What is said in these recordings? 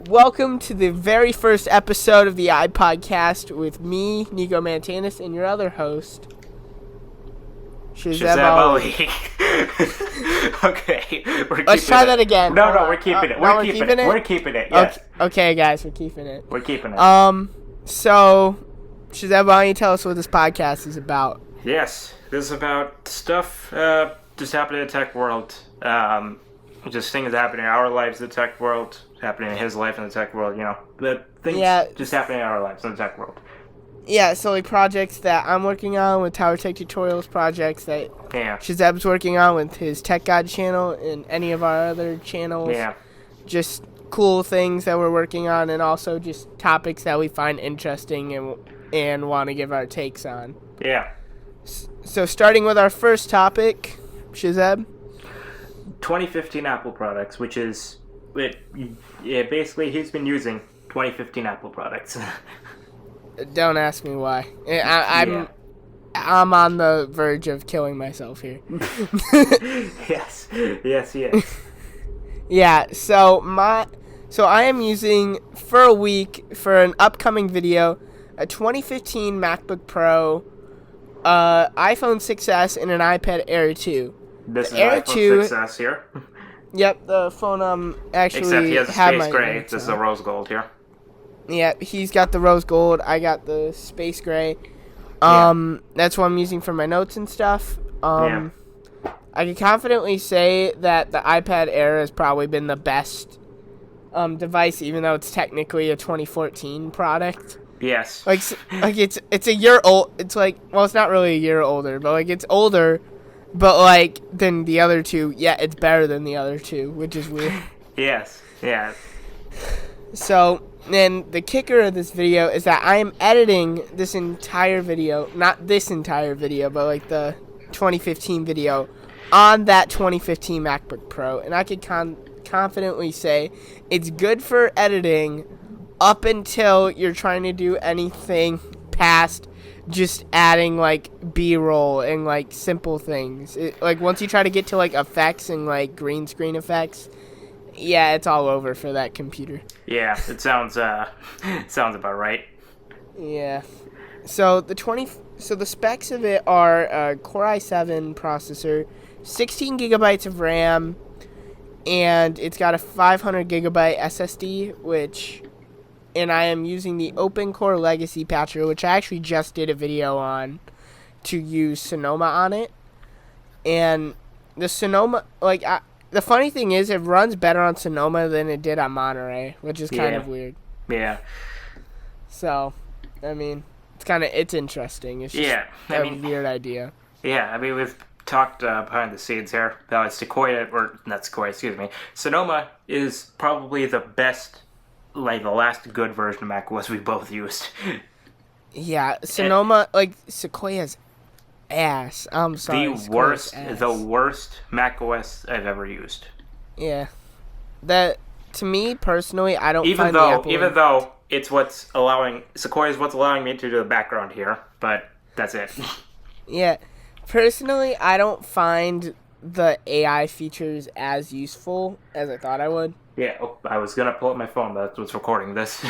Welcome to the very first episode of the iPodcast with me, Nico Mantanis, and your other host, Shahzeb Ali. Okay, Let's try that again. No, we're keeping it. We're keeping it. Yes. Okay, guys, we're keeping it. We're keeping it. So, Shahzeb, why don't you tell us what this podcast is about? Yes, this is about stuff just happening in the tech world. Just things happening in our lives in the tech world, happening in his life in the tech world, the things just happening in our lives in the tech world. Yeah, so like projects that I'm working on with Tower Tech Tutorials, projects that Shahzeb's working on with his Tech God channel and any of our other channels. Yeah. Just cool things that we're working on, and also just topics that we find interesting and want to give our takes on. Yeah. So starting with our first topic, Shahzeb. 2015 Apple products, which is basically he's been using 2015 Apple products. Don't ask me why. I'm on the verge of killing myself here. Yes, he is. Yeah, so I am using for a week for an upcoming video a 2015 MacBook Pro, iPhone 6s, and an iPad Air 2. This is Air iPhone 6s here. Yep, the phone actually except he has a space gray. This is a rose gold here. Yeah, he's got the rose gold. I got the space gray. That's what I'm using for my notes and stuff. I can confidently say that the iPad Air has probably been the best device, even though it's technically a 2014 product. Yes. Like it's a year old. It's like, well, it's not really a year older, but like it's older. But, like, than the other two, yeah, it's better than the other two, which is weird. Yes, yeah. So, then the kicker of this video is that I am editing this entire video, not this entire video, but, like, the 2015 video on that 2015 MacBook Pro. And I could confidently say it's good for editing up until you're trying to do anything past just adding like B-roll and like simple things. Like once you try to get to like effects and like green screen effects, yeah, it's all over for that computer. Yeah, it sounds about right. Yeah. So the specs of it are a Core i7 processor, 16 gigabytes of RAM, and it's got a 500 gigabyte SSD, and I am using the OpenCore Legacy patcher, which I actually just did a video on to use Sonoma on it. And the Sonoma, the funny thing is, it runs better on Sonoma than it did on Monterey, which is kind of weird. Yeah. So, I mean, it's interesting. It's just a weird idea. Yeah, I mean, we've talked behind the scenes here about Sonoma is probably the best, like the last good version of macOS we both used. Yeah, Sonoma, Sequoia's ass. I'm sorry. The worst macOS I've ever used. Yeah, that to me personally, I don't. Even though it's Sequoia is what's allowing me to do the background here, but that's it. Yeah, personally, I don't find the AI features as useful as I thought I would. Yeah, I was gonna pull up my phone, but that's what's recording this.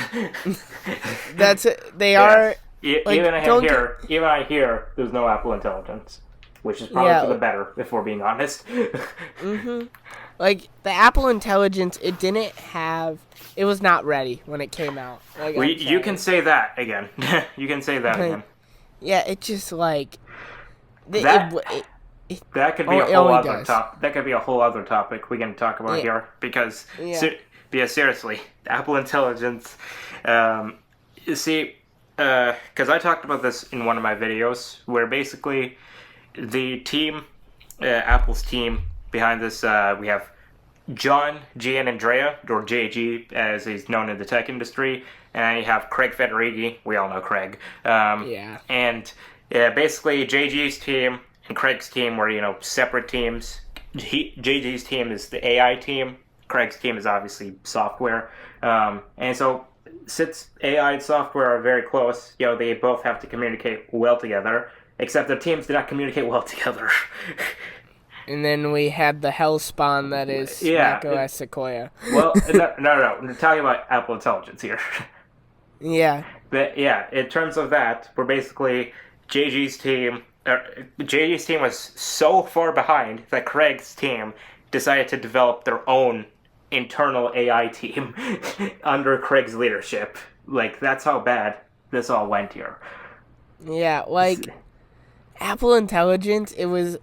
That's it. They are. Even I hear there's no Apple Intelligence, which is probably for the better, if we're being honest. Like the Apple Intelligence, it was not ready when it came out. You can say that again. You can say that again. Yeah, it just like that could be a whole other topic. That could be a whole other topic we can talk about here because seriously, Apple Intelligence. You see, because I talked about this in one of my videos, where basically the team, Apple's team behind this, we have John Gianandrea, or JG as he's known in the tech industry, and you have Craig Federighi. We all know Craig. And basically JG's team and Craig's team were, separate teams. JG's team is the AI team. Craig's team is obviously software. And so since AI and software are very close, they both have to communicate well together, except their teams do not communicate well together. And then we had the hellspawn that is macOS Sequoia. Well, no. We're talking about Apple Intelligence here. Yeah. But yeah, in terms of that, we're basically JG's team. JG's team was so far behind that Craig's team decided to develop their own internal AI team under Craig's leadership. Like, that's how bad this all went here. Yeah, like, Apple Intelligence, it was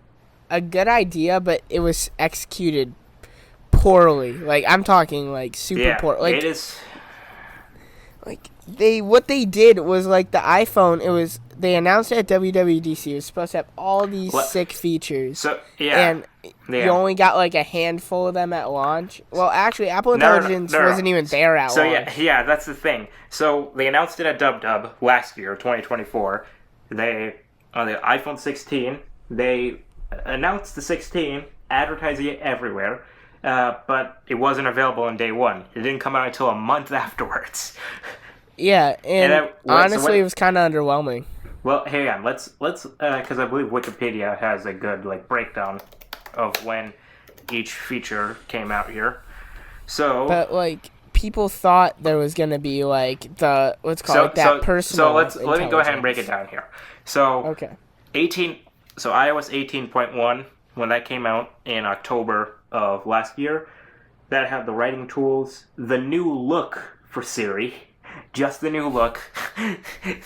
a good idea, but it was executed poorly. Like, I'm talking, like, super poor. Like, it is. Like, what they did was, like, the iPhone, they announced it at WWDC. It was supposed to have all these sick features. So, yeah. And you only got, like, a handful of them at launch. Well, actually, Apple Intelligence wasn't even there at launch. So, yeah, that's the thing. So, they announced it at DubDub last year, 2024. On the iPhone 16, they announced the 16, advertising it everywhere, but it wasn't available on day one. It didn't come out until a month afterwards. Yeah, and honestly, it was kind of underwhelming. Well, hang on. Let's because I believe Wikipedia has a good breakdown of when each feature came out here. So, but people thought there was gonna be personal. So let me go ahead and break it down here. So okay, iOS 18.1, when that came out in October of last year, that had the writing tools, the new look for Siri. Just the new look.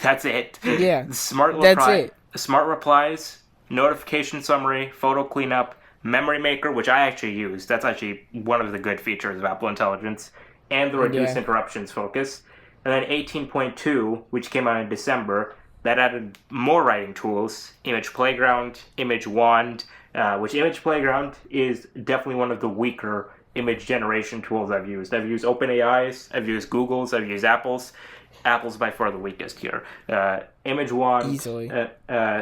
That's it. Yeah. Smart replies, notification summary, photo cleanup, memory maker, which I actually use. That's actually one of the good features of Apple Intelligence, and the reduce interruptions focus. And then 18.2, which came out in December, that added more writing tools, Image Playground, Image Wand, which Image Playground is definitely one of the weaker image generation tools I've used. I've used OpenAI's, I've used Google's, I've used Apple's. Apple's by far the weakest here. Image Wand, easily.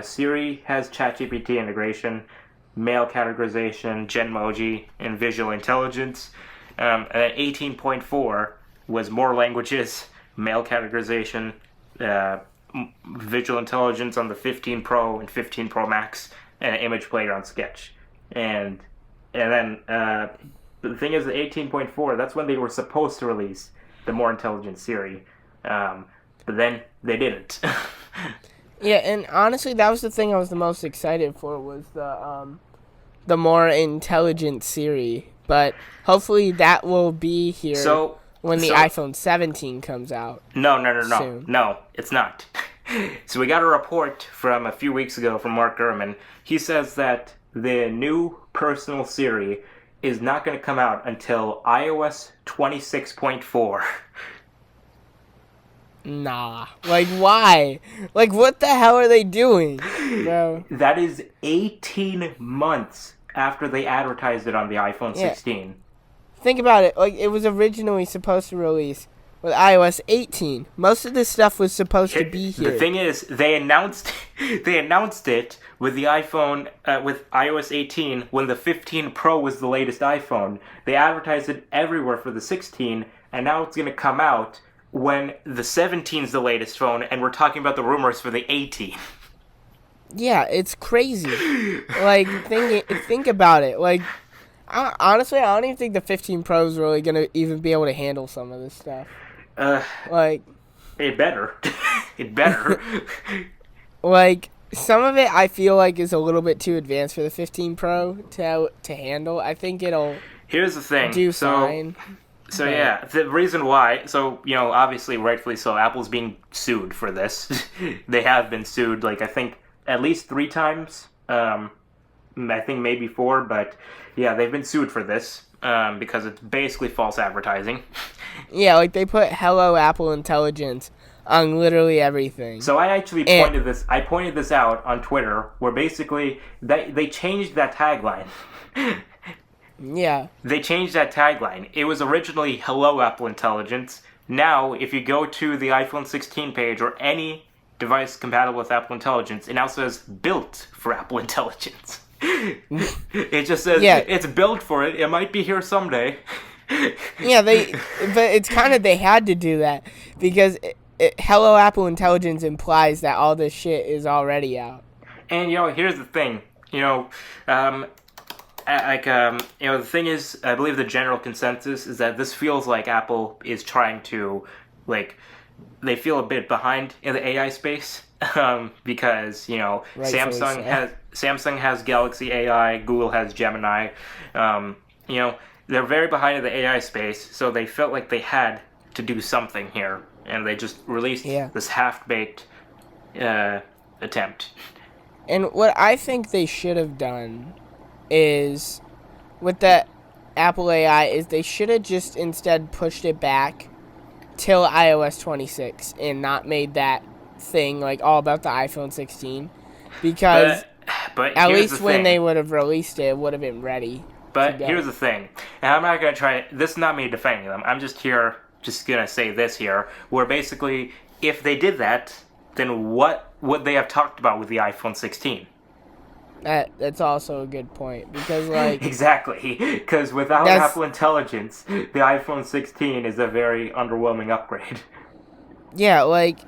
Siri has ChatGPT integration, mail categorization, Genmoji, and visual intelligence. And 18.4 was more languages, mail categorization, visual intelligence on the 15 Pro and 15 Pro Max, and Image Playground Sketch. And then the thing is, the 18.4, that's when they were supposed to release the more intelligent Siri. But then they didn't. Yeah, and honestly, that was the thing I was the most excited for, was the more intelligent Siri. But hopefully that will be here when the iPhone 17 comes out. No. Soon. No, it's not. So we got a report from a few weeks ago from Mark Gurman. He says that the new personal Siri is not going to come out until iOS 26.4. Nah. Why? What the hell are they doing, bro? That is 18 months after they advertised it on the iPhone 16. Think about it. It was originally supposed to release with iOS 18. Most of this stuff was supposed to be here. The thing is, they announced it with the iPhone, with iOS 18, when the 15 Pro was the latest iPhone. They advertised it everywhere for the 16, and now it's going to come out when the 17 is the latest phone, and we're talking about the rumors for the 18. Yeah, it's crazy. Think about it. Honestly, I don't even think the 15 Pro is really going to even be able to handle some of this stuff. It better. It better. Some of it I feel is a little bit too advanced for the 15 Pro to handle. I think it'll Here's the thing. Do fine. So yeah, the reason why, obviously rightfully so, Apple's being sued for this. They have been sued, I think at least 3 times. I think maybe 4, but yeah, they've been sued for this because it's basically false advertising. Yeah, they put "Hello Apple Intelligence" on literally everything. So I actually pointed this out on Twitter, where basically they changed that tagline. Yeah. They changed that tagline. It was originally "Hello Apple Intelligence." Now, if you go to the iPhone 16 page or any device compatible with Apple Intelligence, it now says "Built for Apple Intelligence." It just says it's built for it. It might be here someday. Yeah, but it's kind of, they had to do that because Hello Apple Intelligence implies that all this shit is already out. And here's the thing. the thing is, I believe the general consensus is that this feels like Apple is trying to, like, they feel a bit behind in the AI space, because Samsung has Galaxy AI, Google has Gemini, they're very behind in the AI space, so they felt like they had to do something here, and they just released this half-baked attempt. And what I think they should have done is, with the Apple AI, is they should have just instead pushed it back till iOS 26 and not made that thing like all about the iPhone 16, because but at least when they would have released it, it would have been ready. But here's the thing, and I'm not going to try, this is not me defending them, I'm just going to say this here, where basically, if they did that, then what would they have talked about with the iPhone 16? That's also a good point, because like exactly, because without Apple Intelligence, the iPhone 16 is a very underwhelming upgrade. Yeah, like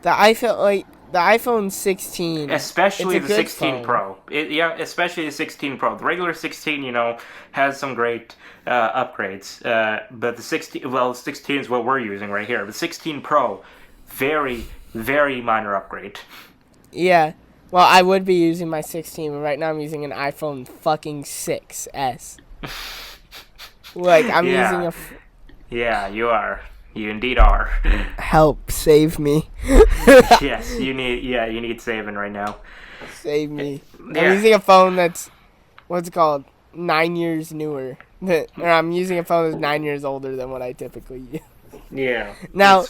the iPhone 16, especially the 16 phone. Pro. Especially the 16 Pro. The regular 16, has some great upgrades, but the 16 is what we're using right here. The 16 Pro, very, very minor upgrade. Yeah. Well, I would be using my 16, but right now I'm using an iPhone fucking 6S. Like, I'm using a... Yeah, you are. You indeed are. Help, save me. Yes, you need saving right now. Save me. Yeah. I'm using a phone that's, 9 years newer. Or I'm using a phone that's 9 years older than what I typically use. Yeah. Now...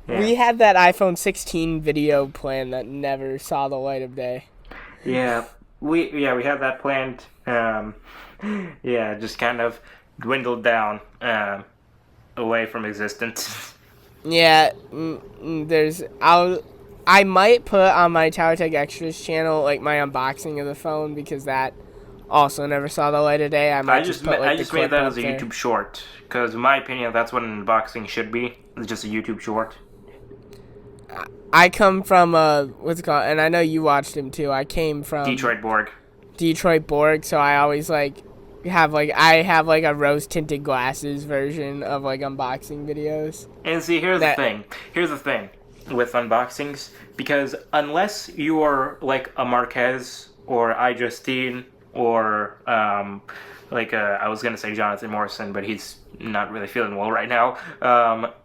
We had that iPhone 16 video plan that never saw the light of day. Yeah, we had that planned. Just kind of dwindled down away from existence. Yeah, I might put on my Tower Tech Extras channel like my unboxing of the phone, because that also never saw the light of day. I just made that as a YouTube short, because in my opinion that's what an unboxing should be. It's just a YouTube short. I come from and I know you watched him too. I came from Detroit Borg, so I always have a rose tinted glasses version of unboxing videos. And see, here's the thing with unboxings, because unless you are like a Marquez or iJustine or I was gonna say Jonathan Morrison, but he's not really feeling well right now.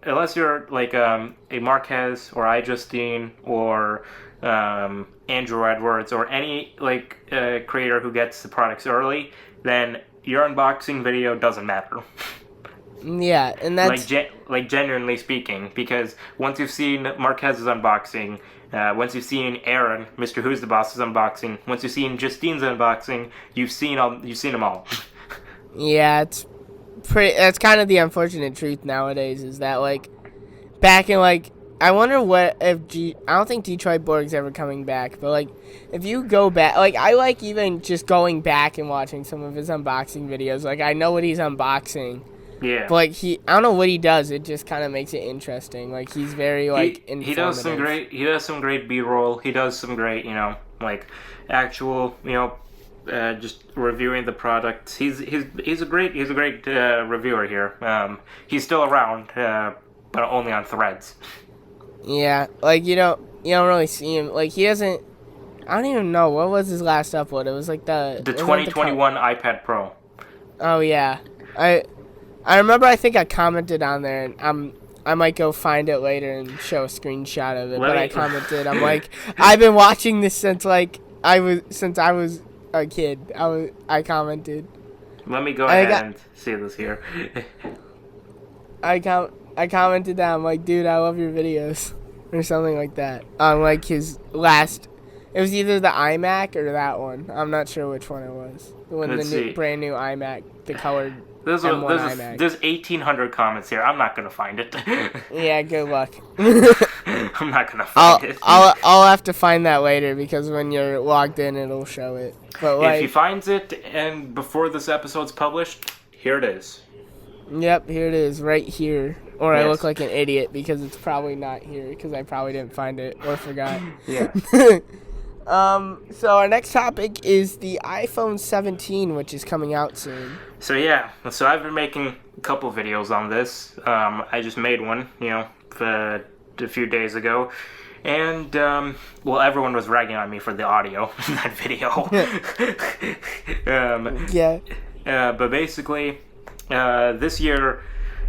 Unless you're like a Marquez or iJustine or Andrew Edwards or any creator who gets the products early, then your unboxing video doesn't matter. Yeah, and that's genuinely speaking, because once you've seen Marquez's unboxing, once you've seen Aaron, Mr. Who's the Boss's unboxing, once you've seen Justine's unboxing, you've seen them all. Yeah, that's kind of the unfortunate truth nowadays, is that back in I wonder what if I don't think Detroit Borg's ever coming back, but if you go back, I even just going back and watching some of his unboxing videos. I know what he's unboxing. Yeah. But I don't know what he does. It just kind of makes it interesting. He's very informative. He does some great B-roll. He does some great, actual, just reviewing the product. He's a great reviewer here. He's still around, but only on Threads. Yeah, you don't really see him. He doesn't. I don't even know what was his last upload. It was the 2021 iPad Pro. Oh yeah, I remember. I think I commented on there, and I might go find it later and show a screenshot of it. I commented. I'm I've been watching this since I was a kid. I commented. Let me go ahead and see this here. I commented that. I'm dude, I love your videos, or something like that. On his last, it was either the iMac or that one. I'm not sure which one it was. Brand new iMac, the colored. There's 1,800 comments here. I'm not gonna find it. Yeah, good luck. I'm not gonna find it. I'll have to find that later, because when you're logged in, it'll show it. But if he finds it and before this episode's published, here it is. Yep, here it is, right here. Or yes. I look like an idiot because it's probably not here, because I probably didn't find it or forgot. Yeah. So our next topic is the iPhone 17, which is coming out soon. So I've been making a couple videos on this. I just made one, a few days ago. And, everyone was ragging on me for the audio in that video. But basically, this year,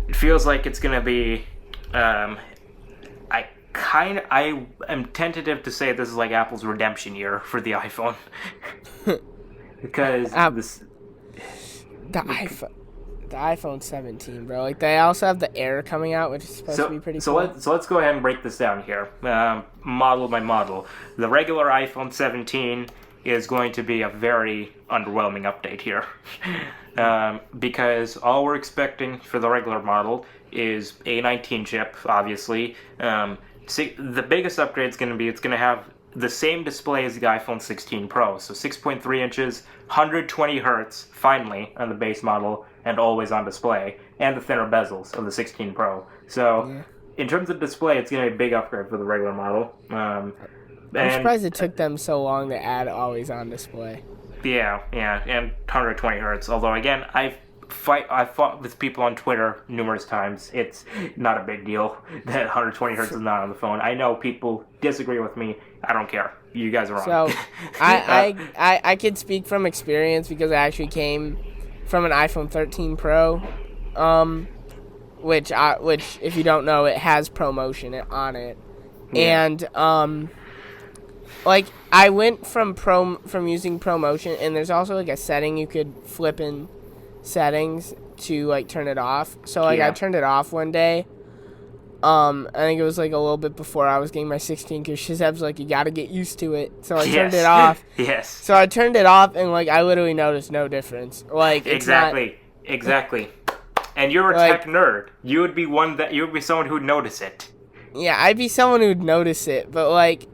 it feels like it's going to be, I am tentative to say this is like Apple's redemption year for the iPhone. Because the iPhone 17, bro. Like, they also have the Air coming out, which is supposed to be pretty cool. So let's go ahead and break this down here, model by model. The regular iPhone 17 is going to be a very underwhelming update here. Because all we're expecting for the regular model is A19 chip, obviously. The biggest upgrade is going to be, it's going to have the same display as the iPhone 16 Pro. So 6.3 inches, 120 hertz, finally, on the base model, and always on display, and the thinner bezels of the 16 Pro. So, in terms of display, it's going to be a big upgrade for the regular model. I'm surprised it took them so long to add always on display. Yeah, and 120 hertz. Although, again, I've fought with people on Twitter numerous times. It's not a big deal that 120 hertz is not on the phone. I know people disagree with me. I don't care. You guys are wrong. So, I can speak from experience because I actually came from an iPhone 13 Pro, which if you don't know, it has ProMotion on it, and like I went from using ProMotion, and there's also like a setting you could flip in settings to like turn it off. So like I turned it off one day. I think it was like a little bit before I was getting my 16, because Shahzeb's like, you gotta get used to it. So I turned it off. Yes. So I turned it off, and like I literally noticed no difference. Like exactly. And you're a tech nerd. You would be someone who would notice it. Yeah, I'd be someone who'd notice it, but like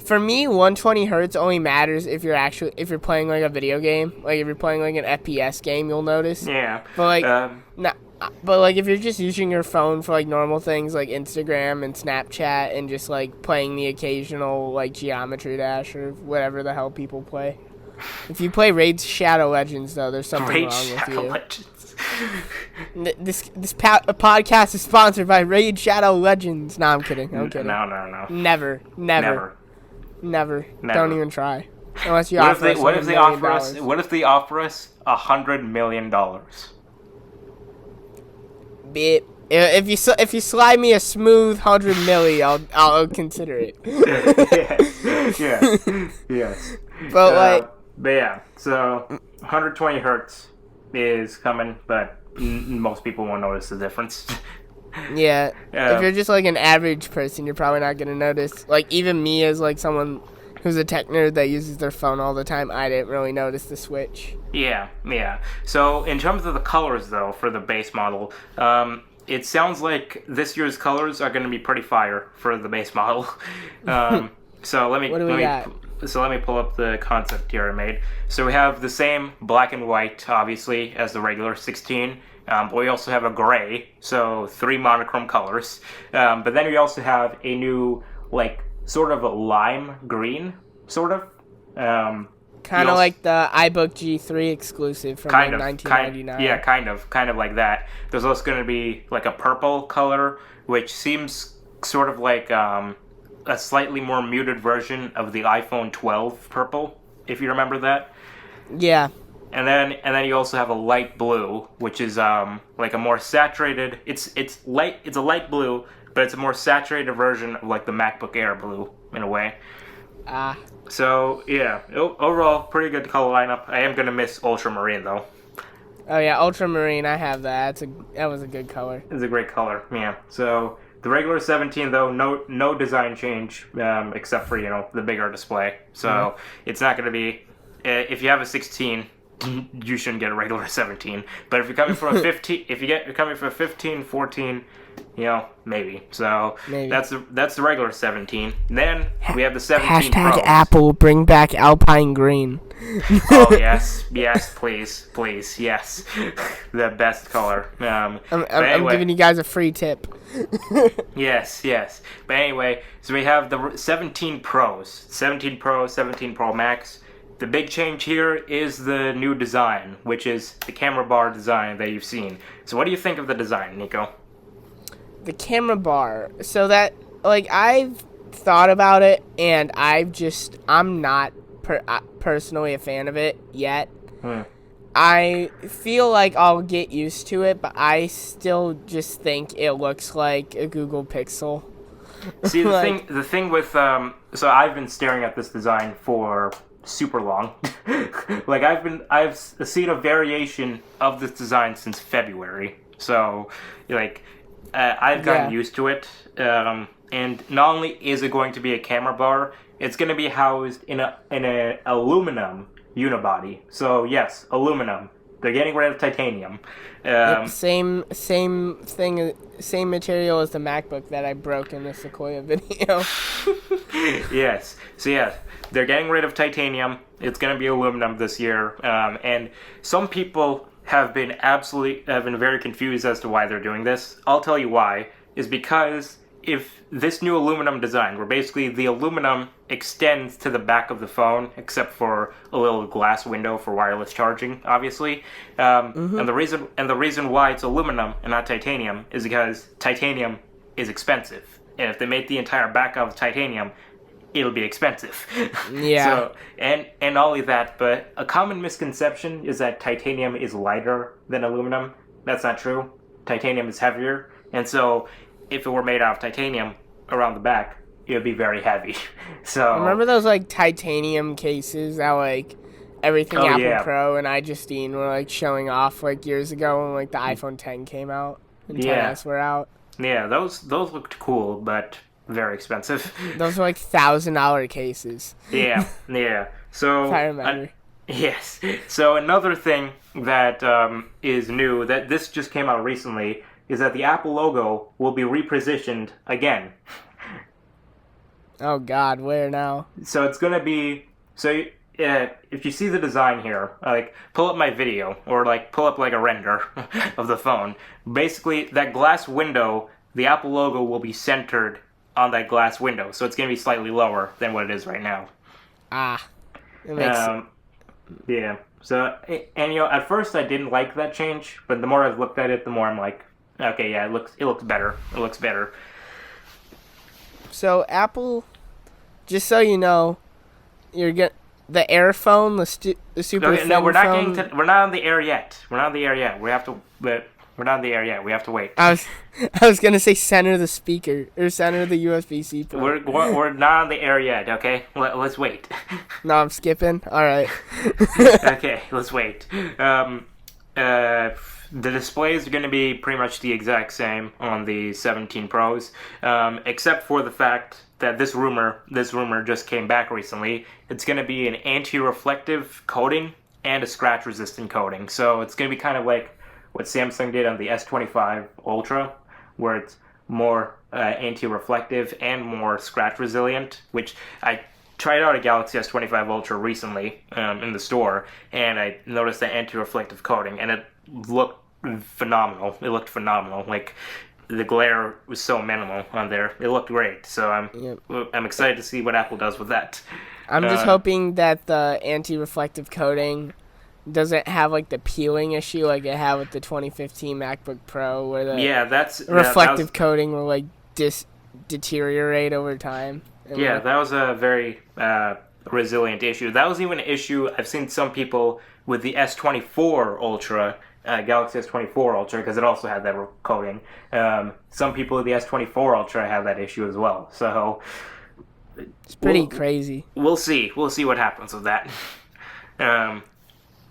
for me, 120 hertz only matters if you're playing like a video game. Like if you're playing like an FPS game, you'll notice. Yeah. But like But like if you're just using your phone for like normal things like Instagram and Snapchat and just like playing the occasional like Geometry Dash or whatever the hell people play. If you play Raid Shadow Legends though, there's something wrong with you. Legends. This podcast is sponsored by Raid Shadow Legends. No, I'm kidding. No. Never. Don't even try. Unless you what if they offer us $100 million? If you slide me a smooth 100 milli, I'll consider it. Yes. But so 120 hertz is coming, but most people won't notice the difference. Yeah. If you're just like an average person, you're probably not gonna notice. Like even me, as like someone who's a tech nerd that uses their phone all the time, I didn't really notice the switch. Yeah. So in terms of the colors, though, for the base model, it sounds like this year's colors are going to be pretty fire for the base model. So let me pull up the concept here I made. So we have the same black and white, obviously, as the regular 16. But we also have a gray, so 3 monochrome colors. But then we also have a new, like, sort of a lime green, sort of. Kind of like the iBook G3 exclusive from 1999. Kind of like that. There's also going to be like a purple color, which seems sort of like a slightly more muted version of the iPhone 12 purple, if you remember that. Yeah. And then you also have a light blue, which is like a more saturated. It's a light blue, but it's a more saturated version of like the MacBook Air blue in a way. So yeah, overall pretty good color lineup. I am gonna miss ultramarine though. Oh yeah, ultramarine. I have that. That was a good color. It's a great color. Yeah. So the regular 17 though, no design change except for the bigger display. So it's not gonna be. If you have a 16. You shouldn't get a regular 17, but if you're coming from a 15, you're coming from a 15, 14, maybe. So that's the regular 17. Then we have the 17 Pros. Apple, bring back Alpine Green. Oh yes, please, yes, the best color. I'm giving you guys a free tip. Yes, yes. But anyway, so we have the 17 Pros, 17 Pro, 17 Pro Max. The big change here is the new design, which is the camera bar design that you've seen. So what do you think of the design, Nico? The camera bar. So that, like, I've thought about it, and I'm not personally a fan of it yet. I feel like I'll get used to it, but I still just think it looks like a Google Pixel. See, the thing with so I've been staring at this design for super long. Like I've seen a variation of this design since February. So like I've gotten used to it. And not only is it going to be a camera bar, it's going to be housed in a aluminum unibody. So yes, aluminum. They're getting rid of titanium. Yep, same thing, same material as the MacBook that I broke in the Sequoia video. Yes. So yeah, they're getting rid of titanium. It's going to be aluminum this year. And some people have been very confused as to why they're doing this. I'll tell you why. Is because if this new aluminum design, where basically the aluminum extends to the back of the phone, except for a little glass window for wireless charging, obviously, and the reason why it's aluminum and not titanium is because titanium is expensive, and if they make the entire back of titanium, it'll be expensive. Yeah. So and not only that, but a common misconception is that titanium is lighter than aluminum. That's not true. Titanium is heavier, and so if it were made out of titanium around the back, it would be very heavy. So remember those like titanium cases that like everything Apple Pro and iJustine were like showing off like years ago when like the iPhone 10 came out and 10s were out? Yeah, those looked cool, but very expensive. Those were like $1,000 cases. Yeah. So if I remember. Yes. So another thing that is new, that this just came out recently, is that the Apple logo will be repositioned again. Oh God, where now? So it's gonna be if you see the design here, like pull up my video or like pull up like a render of the phone. Basically, that glass window, the Apple logo will be centered on that glass window, so it's gonna be slightly lower than what it is right now. It makes sense. Yeah. So and at first I didn't like that change, but the more I've looked at it, the more I'm like, okay, yeah, it looks better. It looks better. So Apple, just so you know, the Air phone, the super thin phone. No, we're not on the Air yet. We're not on the Air yet. We have to wait. I was gonna say center the speaker or center the USB-C port. We're not on the Air yet. Okay, let's wait. No, I'm skipping. All right. Okay, let's wait. The displays are going to be pretty much the exact same on the 17 Pros, except for the fact that this rumor just came back recently. It's going to be an anti-reflective coating and a scratch-resistant coating. So it's going to be kind of like what Samsung did on the S25 Ultra, where it's more anti-reflective and more scratch-resilient, which I tried out a Galaxy S25 Ultra recently in the store, and I noticed the anti-reflective coating, and it looked phenomenal. It looked phenomenal. Like the glare was so minimal on there. It looked great. So I'm excited to see what Apple does with that. I'm just hoping that the anti-reflective coating doesn't have like the peeling issue like it had with the 2015 MacBook Pro, where the reflective coating will like deteriorate over time. That was a very resilient issue. That was even an issue I've seen some people with the S24 Ultra, Galaxy S24 Ultra, because it also had that coating. Some people with the S24 Ultra have that issue as well. So it's pretty crazy. We'll see. We'll see what happens with that.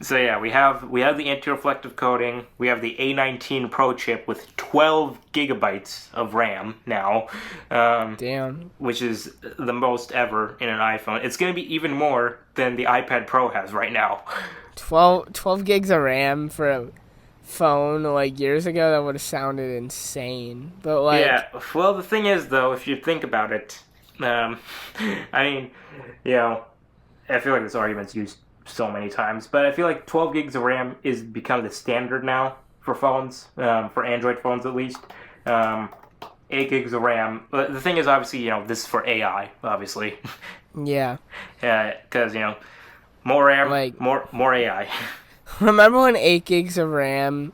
So yeah, we have the anti-reflective coating. We have the A19 Pro chip with 12 gigabytes of RAM now. Damn. Which is the most ever in an iPhone. It's going to be even more than the iPad Pro has right now. 12 gigs of RAM for a phone like years ago, that would have sounded insane. But like, yeah, well, the thing is though, if you think about it, I mean, I feel like this argument's used so many times, but I feel like 12 gigs of RAM is become the standard now for phones, for Android phones at least. 8 gigs of RAM. But the thing is, obviously, this is for AI, obviously. Yeah. Because, more RAM, like, more AI. Remember when 8 gigs of RAM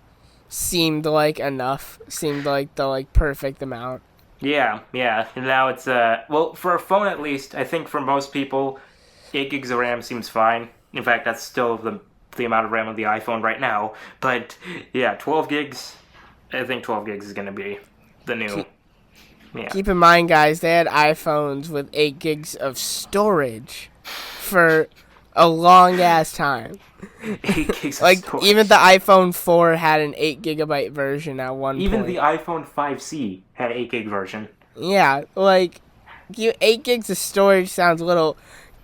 seemed like enough? Seemed like the perfect amount? Yeah. And now it's, well, for a phone at least, I think for most people, 8 gigs of RAM seems fine. In fact, that's still the amount of RAM of the iPhone right now. But, yeah, 12 gigs, I think 12 gigs is going to be the new... Keep in mind, guys, they had iPhones with 8 gigs of storage for a long-ass time. 8 gigs of storage. Even the iPhone 4 had an 8 gigabyte version at one point. Even the iPhone 5C had an 8 gig version. Yeah, 8 gigs of storage sounds little.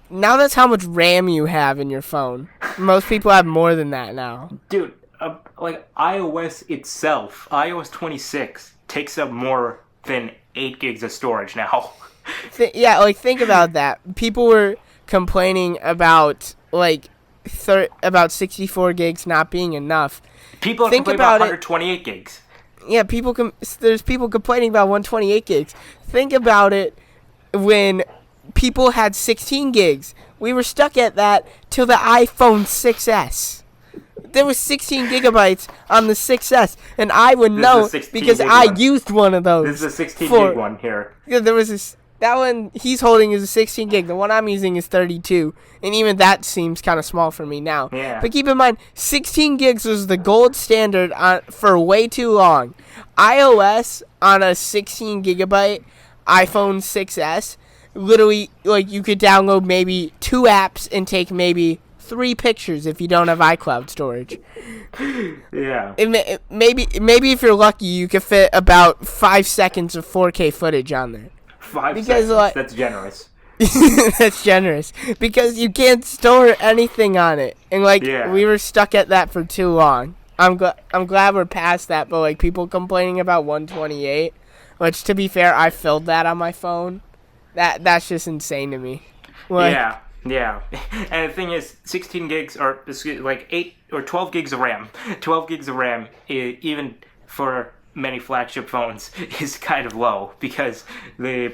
Now that's how much RAM you have in your phone. Most people have more than that now. Dude, iOS itself, iOS 26, takes up more than 8 gigs of storage now. Think about that. People were complaining about, about 64 gigs not being enough. People are complaining about 128 gigs. Yeah, there's people complaining about 128 gigs. Think about it when people had 16 gigs. We were stuck at that till the iPhone 6S. There was 16 gigabytes on the 6S, and I would know because I used one of those. This is a 16 gig one here. Yeah, there was that one he's holding is a 16 gig. The one I'm using is 32, and even that seems kind of small for me now. Yeah. But keep in mind, 16 gigs was the gold standard for way too long. iOS on a 16 gigabyte iPhone 6S, literally, you could download maybe 2 apps and take maybe 3 pictures if you don't have iCloud storage. Yeah. Maybe if you're lucky, you could fit about 5 seconds of 4K footage on there. 5 seconds? That's generous. That's generous. Because you can't store anything on it. And, we were stuck at that for too long. I'm glad we're past that, but, people complaining about 128, which, to be fair, I filled that on my phone. That's just insane to me. Yeah, and the thing is, 16 gigs or 8 or 12 gigs of RAM. 12 gigs of RAM, even for many flagship phones, is kind of low because the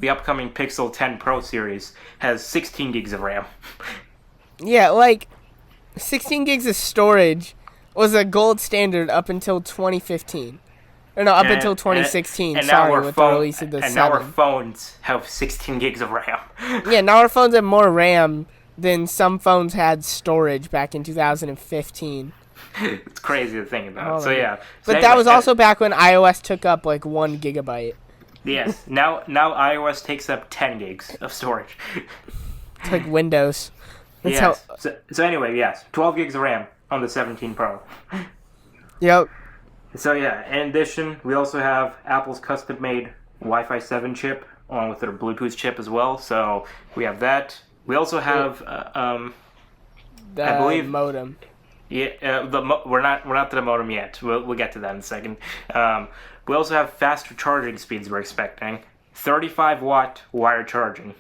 upcoming Pixel 10 Pro series has 16 gigs of RAM. Yeah, 16 gigs of storage was a gold standard up until 2015. Or no, until 2016. With the release of the 7. And now our phones have 16 gigs of RAM. Yeah, now our phones have more RAM than some phones had storage back in 2015. It's crazy to think about. But that was also back when iOS took up 1 gigabyte. Yes. Now iOS takes up 10 gigs of storage. It's like Windows. So anyway, yes, 12 gigs of RAM on the 17 Pro. Yep. So in addition, we also have Apple's custom-made Wi-Fi 7 chip along with their Bluetooth chip as well. So we have that. We also have the I believe modem. Yeah, we're not to the modem yet. We'll get to that in a second. We also have faster charging speeds. We're expecting 35-watt wire charging.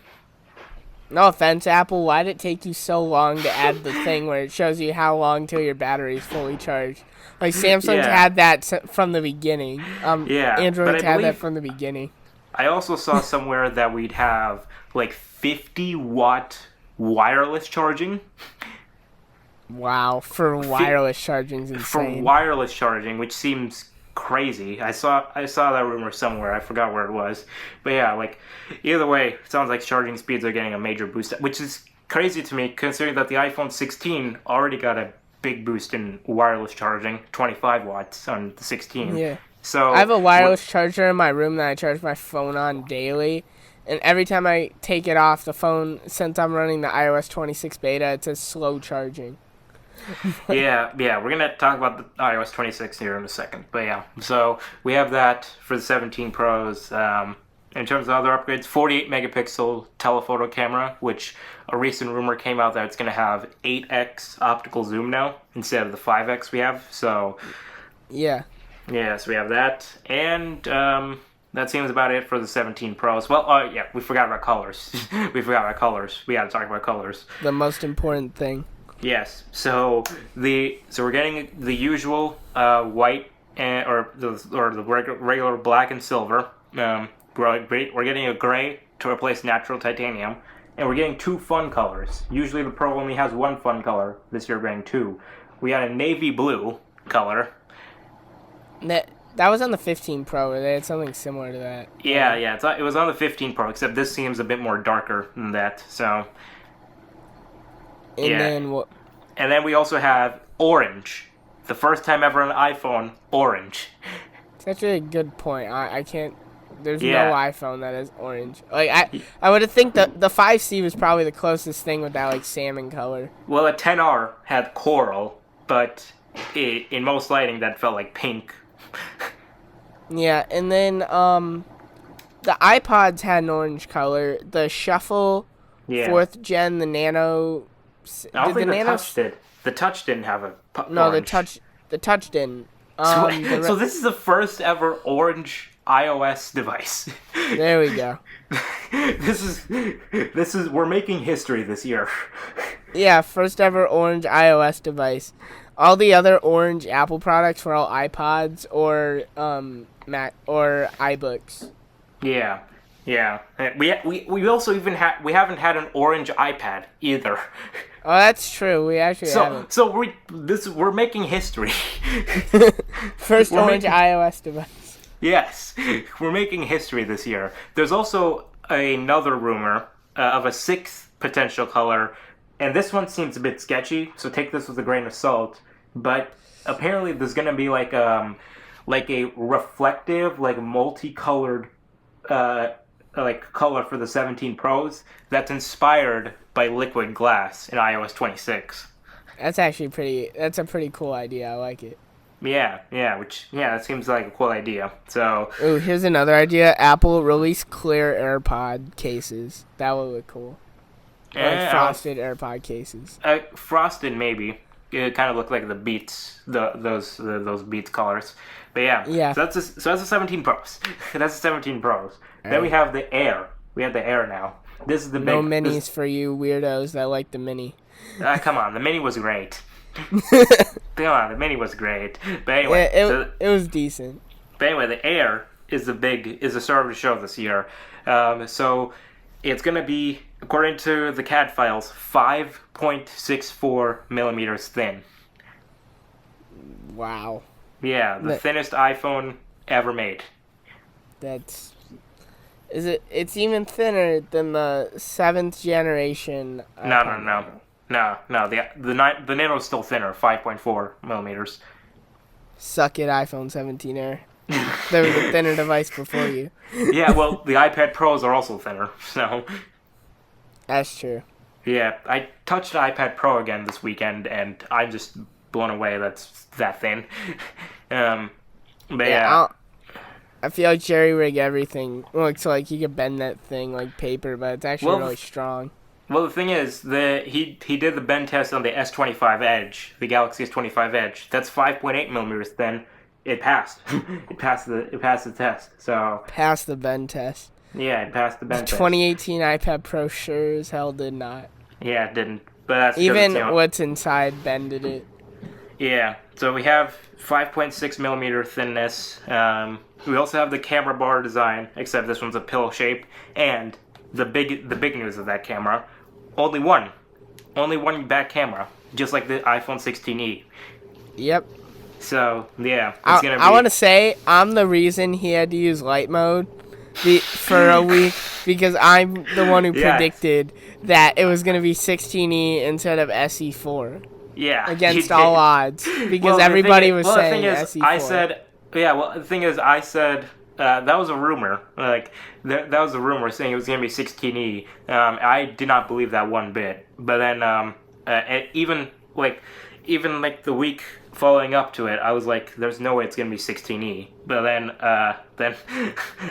No offense, Apple. Why did it take you so long to add the thing where it shows you how long till your battery is fully charged? Samsung's had that from the beginning. Android's had that from the beginning. I also saw somewhere that we'd have 50-watt wireless charging. Wow, for wireless charging is insane. For wireless charging, which seems crazy. I saw that rumor somewhere. I forgot where it was. But either way, it sounds like charging speeds are getting a major boost, which is crazy to me considering that the iPhone 16 already got a big boost in wireless charging, 25 watts on the 16. Yeah. So I have a wireless charger in my room that I charge my phone on daily. And every time I take it off the phone, since I'm running the iOS 26 beta, it says slow charging. We're going to talk about the iOS 26 here in a second. But so we have that for the 17 Pros. In terms of other upgrades, 48 megapixel telephoto camera, which a recent rumor came out that it's going to have 8x optical zoom now instead of the 5x we have. So yeah, so we have that, and that seems about it for the 17 Pros. Well, we forgot about colors. We got to talk about colors. The most important thing. Yes. So we're getting the usual white or the regular black and silver. We're getting a gray to replace natural titanium, and we're getting 2 fun colors. Usually the Pro only has 1 fun color. This year we're getting 2. We had a navy blue color. That was on the 15 Pro. They had something similar to that. Yeah. It was on the 15 Pro, except this seems a bit more darker than that. So. Then And then we also have orange. The first time ever on an iPhone, orange. That's really a good point. I can't. There's no iPhone that is orange. Like I would have think that the 5C was probably the closest thing with that like salmon color. Well, a 10R had coral, but in most lighting that felt like pink. Yeah, and then the iPods had an orange color. The Shuffle, 4th gen, the Nano. I don't think the Touch did. The Touch didn't have a No, orange. the Touch didn't. So this is the first ever orange iOS device. There we go. This is we're making history this year. Yeah, first ever orange iOS device. All the other orange Apple products were all iPods or Mac or iBooks. Yeah. We also we haven't had an orange iPad either. Oh, that's true. We actually haven't. So we're making history. First orange iOS device. Yes, we're making history this year. There's also another rumor of a 6th potential color, and this one seems a bit sketchy. So take this with a grain of salt. But apparently, there's gonna be like a reflective, like multicolored, like color for the 17 Pros that's inspired by liquid glass in iOS 26. That's a pretty cool idea. I like it. Yeah, that seems like a cool idea. So, ooh, here's another idea. Apple release clear AirPod cases. That would look cool. Like frosted AirPod cases. Frosted maybe. It kind of looked like the Beats, those Beats colors. But yeah. So that's the 17 Pros. That's the 17 Pros. Then right. we have the Air. We have the Air now. This is the no minis for you weirdos that like the mini. Come on, the mini was great. Come on, the mini was great. But anyway, it was decent. But anyway, the Air is the star of the show this year. So it's gonna be, according to the CAD files, 5.64 millimeters thin. Wow. Yeah, the thinnest iPhone ever made. It's even thinner than the 7th generation. No. The Nano is still thinner, 5.4 millimeters. Suck it, iPhone 17 Air. There was a thinner device before you. Yeah, well, the iPad Pros are also thinner, so. That's true. Yeah, I touched the iPad Pro again this weekend, and I'm just blown away that's that thin. But yeah. I feel like jerry rig everything. So like you could bend that thing like paper, but it's actually really strong. Well, the thing is, he did the bend test on the S25 Edge, the Galaxy S25 Edge. That's 5.8 millimeters thin. It passed. It passed the test. So passed the bend test. Yeah, it passed the bend test. 2018 iPad Pro sure as hell did not. Yeah, it didn't. But that's even what's inside bended it. Yeah. So we have 5.6 millimeter thinness. We also have the camera bar design, except this one's a pill shape. And the big news of that camera, only one back camera, just like the iPhone 16e. Yep. So yeah, it's gonna be. I want to say I'm the reason he had to use light mode for a week because I'm the one who predicted that it was gonna be 16e instead of SE4. Yeah. Against all odds, because everybody was saying SE4. The thing is, I said that was a rumor. Like that was a rumor saying it was gonna be 16e. I did not believe that one bit. But then, even the week following up to it, I was like, "There's no way it's gonna be 16e." But then,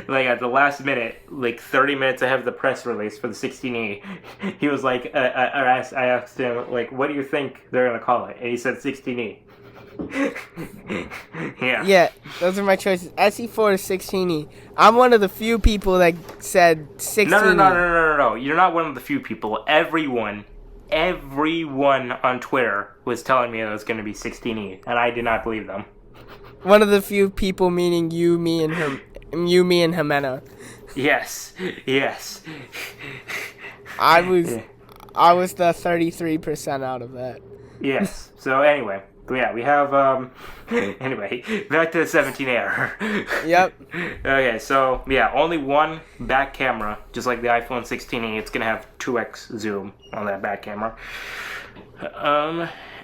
like at the last minute, like 30 minutes ahead of the press release for the 16e, he was like, I asked him like, "What do you think they're gonna call it?" And he said 16e. Yeah, those are my choices. SE4 or 16e. I'm one of the few people that said 16e. No. You're not one of the few people. Everyone on Twitter was telling me it was going to be 16e, and I did not believe them. One of the few people, meaning you, me, and Jimena. Yes. I was the 33% out of that. Yes. So anyway, yeah, we have anyway, back to the 17 Air. Yep. Okay, so yeah, only one back camera, just like the iPhone 16e. It's gonna have 2x zoom on that back camera.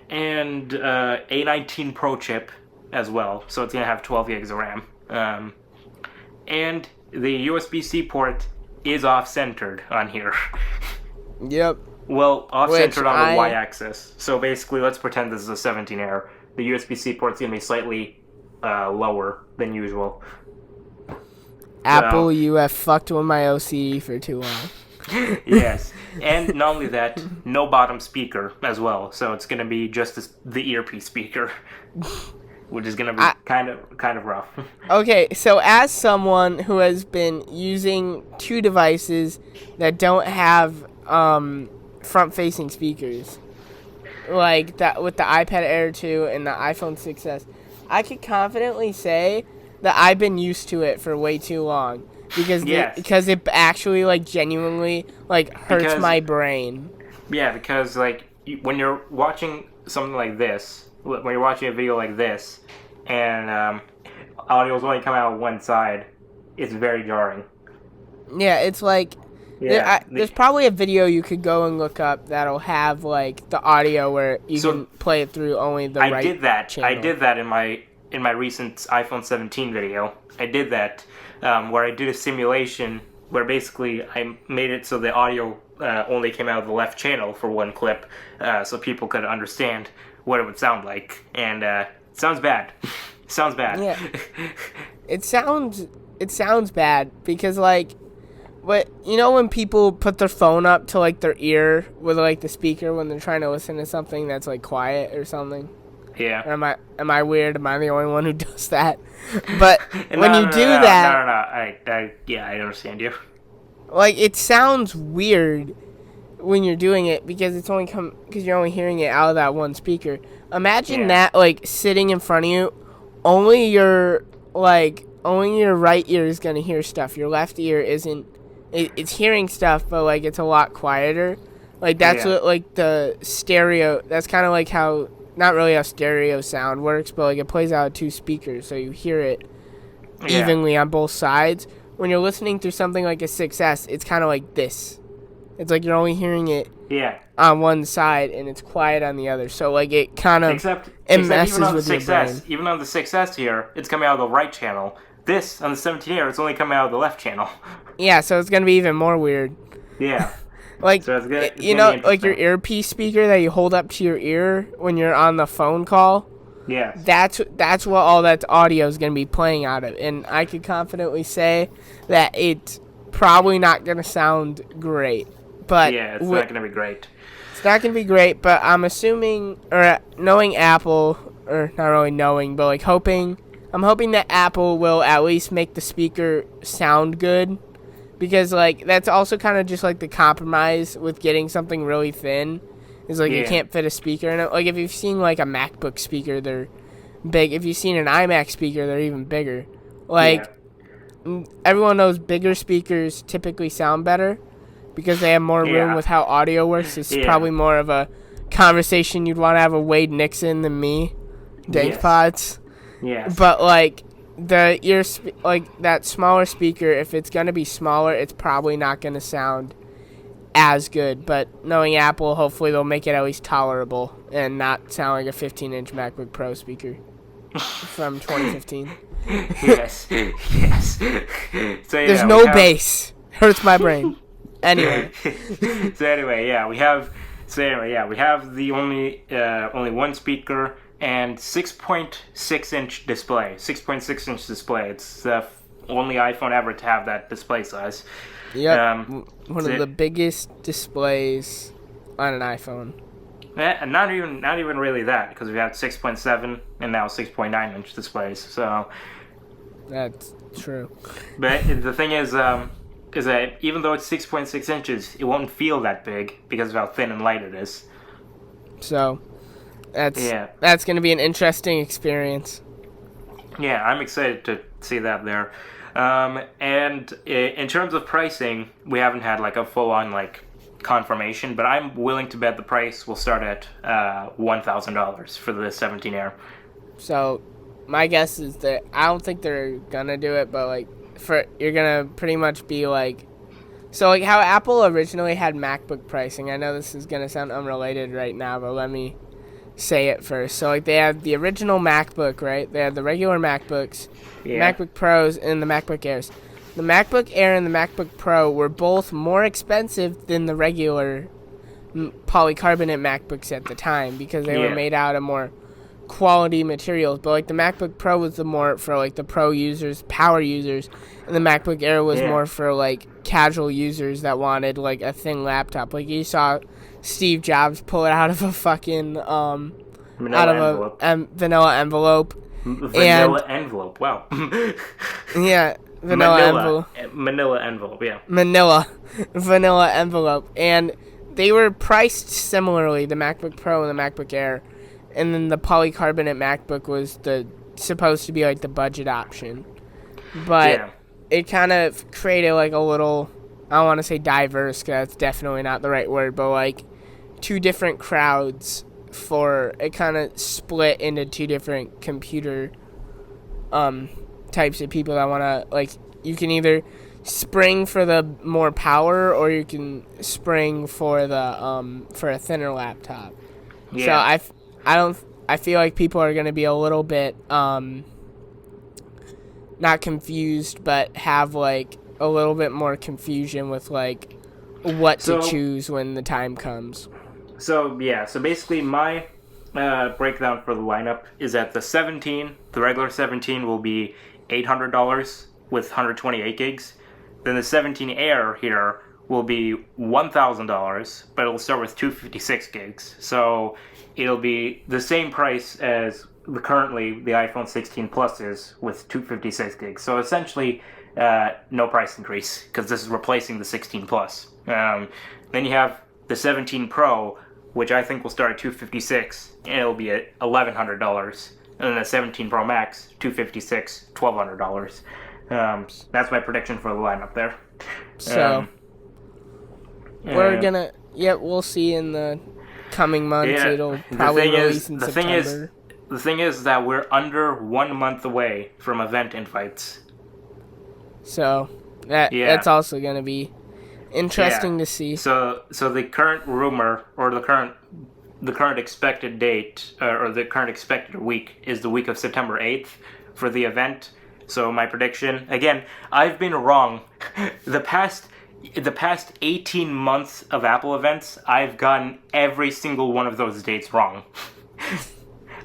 And A19 Pro chip as well, so it's gonna have 12 gigs of RAM. And the USB-C port is off-centered on here. Yep. Well, off-centered on the y-axis. So basically, let's pretend this is a 17 Air. The USB-C port's gonna be slightly lower than usual. Apple, you have fucked with my OCD for too long. Yes, and not only that, no bottom speaker as well. So it's gonna be just the earpiece speaker, which is gonna be kind of rough. Okay, so as someone who has been using two devices that don't have front-facing speakers, like that with the iPad Air 2 and the iPhone 6s, I could confidently say that I've been used to it for way too long. Because it actually, like, genuinely, like, hurts my brain. Yeah, because, like, when you're watching something like this, when you're watching a video like this, and audio's only coming out one side, it's very jarring. Yeah, it's like, there's probably a video you could go and look up that'll have, like, the audio where you can play it through only the right channel. I did that in my recent iPhone 17 video. I did that. Where I did a simulation where basically I made it so the audio only came out of the left channel for one clip, so people could understand what it would sound like, and it sounds bad. Sounds bad. Yeah, it sounds bad because, like, what, you know, when people put their phone up to, like, their ear with, like, the speaker when they're trying to listen to something that's, like, quiet or something. Yeah. Or am I weird? Am I the only one who does that? But when you do that... No. I understand you. Like, it sounds weird when you're doing it because you're only hearing it out of that one speaker. Imagine that, like, sitting in front of you, only your right ear is going to hear stuff. Your left ear isn't. It's hearing stuff, but, like, it's a lot quieter. Like, that's what, like, the stereo... That's kind of like how... Not really how stereo sound works, but, like, it plays out of two speakers, so you hear it evenly on both sides. When you're listening through something like a 6S, it's kind of like this. It's like you're only hearing it on one side, and it's quiet on the other. So, like, it kind of messes with your brain. Even on the 6S here, it's coming out of the right channel. This, on the 17 Air, it's only coming out of the left channel. Yeah, so it's going to be even more weird. Yeah. Like, so it's like your earpiece speaker that you hold up to your ear when you're on the phone call. Yeah. That's what all that audio is going to be playing out of. And I could confidently say that it's probably not going to sound great. But yeah, it's not going to be great. It's not going to be great, but I'm assuming, or knowing Apple, or not really knowing, but, like, I'm hoping that Apple will at least make the speaker sound good. Because, like, that's also kind of just, like, the compromise with getting something really thin. Is, like, you can't fit a speaker in it. Like, if you've seen, like, a MacBook speaker, they're big. If you've seen an iMac speaker, they're even bigger. Like, everyone knows bigger speakers typically sound better because they have more room with how audio works. It's probably more of a conversation you'd want to have with Wade Nixon than me. Dank Pods. Yes. But, like... that smaller speaker, if it's going to be smaller, it's probably not going to sound as good. But knowing Apple, hopefully they'll make it at least tolerable and not sound like a 15-inch MacBook Pro speaker from 2015. Yes. So, there's no bass. Hurts my brain. Anyway. we have the only one speaker and 6.6-inch display. 6.6-inch display. It's the only iPhone ever to have that display size. Yep. One of the biggest displays on an iPhone. And not even really that, because we have 6.7 and now 6.9-inch displays. So that's true. But the thing is that even though it's 6.6 inches, it won't feel that big because of how thin and light it is. So that's going to be an interesting experience. Yeah, I'm excited to see that there. And in terms of pricing, we haven't had like a full-on like confirmation, but I'm willing to bet the price will start at $1,000 for the 17 Air. So, my guess is that I don't think they're gonna do it, but like you're gonna pretty much be like, so like how Apple originally had MacBook pricing. I know this is gonna sound unrelated right now, but let me say it first. So like they had the original MacBook, right? They had the regular MacBooks, MacBook Pros, and the MacBook Airs. The MacBook Air and the MacBook Pro were both more expensive than the regular polycarbonate MacBooks at the time because they were made out of more quality materials. But like the MacBook Pro was the more for like the pro users, power users, and the MacBook Air was more for like casual users that wanted like a thin laptop. Like you saw Steve Jobs pull it out of a fucking vanilla envelope. Vanilla envelope. Wow. Yeah, vanilla envelope. Yeah. Vanilla envelope, and they were priced similarly. The MacBook Pro and the MacBook Air, and then the polycarbonate MacBook was supposed to be like the budget option, but it kind of created like a little. I don't want to say diverse because that's definitely not the right word, but like two different crowds for it kind of split into two different computer types of people that want to like you can either spring for the more power or you can spring for the for a thinner laptop. So I feel like people are going to be a little bit not confused but have like a little bit more confusion with like what to choose when the time comes. So basically my breakdown for the lineup is that the regular 17 will be $800 with 128 gigs. Then the 17 Air here will be $1,000, but it'll start with 256 gigs. So it'll be the same price as currently the iPhone 16 Plus is with 256 gigs. So essentially, no price increase because this is replacing the 16 Plus. Then you have the 17 Pro, which I think will start at 256, and it'll be at $1,100. And then the 17 Pro Max, 256, $1,200. That's my prediction for the lineup there. So we'll see in the coming months. It'll probably release in September. The thing is that we're under 1 month away from event invites. So that's also going to be interesting to see. So the current rumor or the current expected date or the current expected week is the week of September 8th for the event. So my prediction, again, I've been wrong. The past 18 months of Apple events, I've gotten every single one of those dates wrong.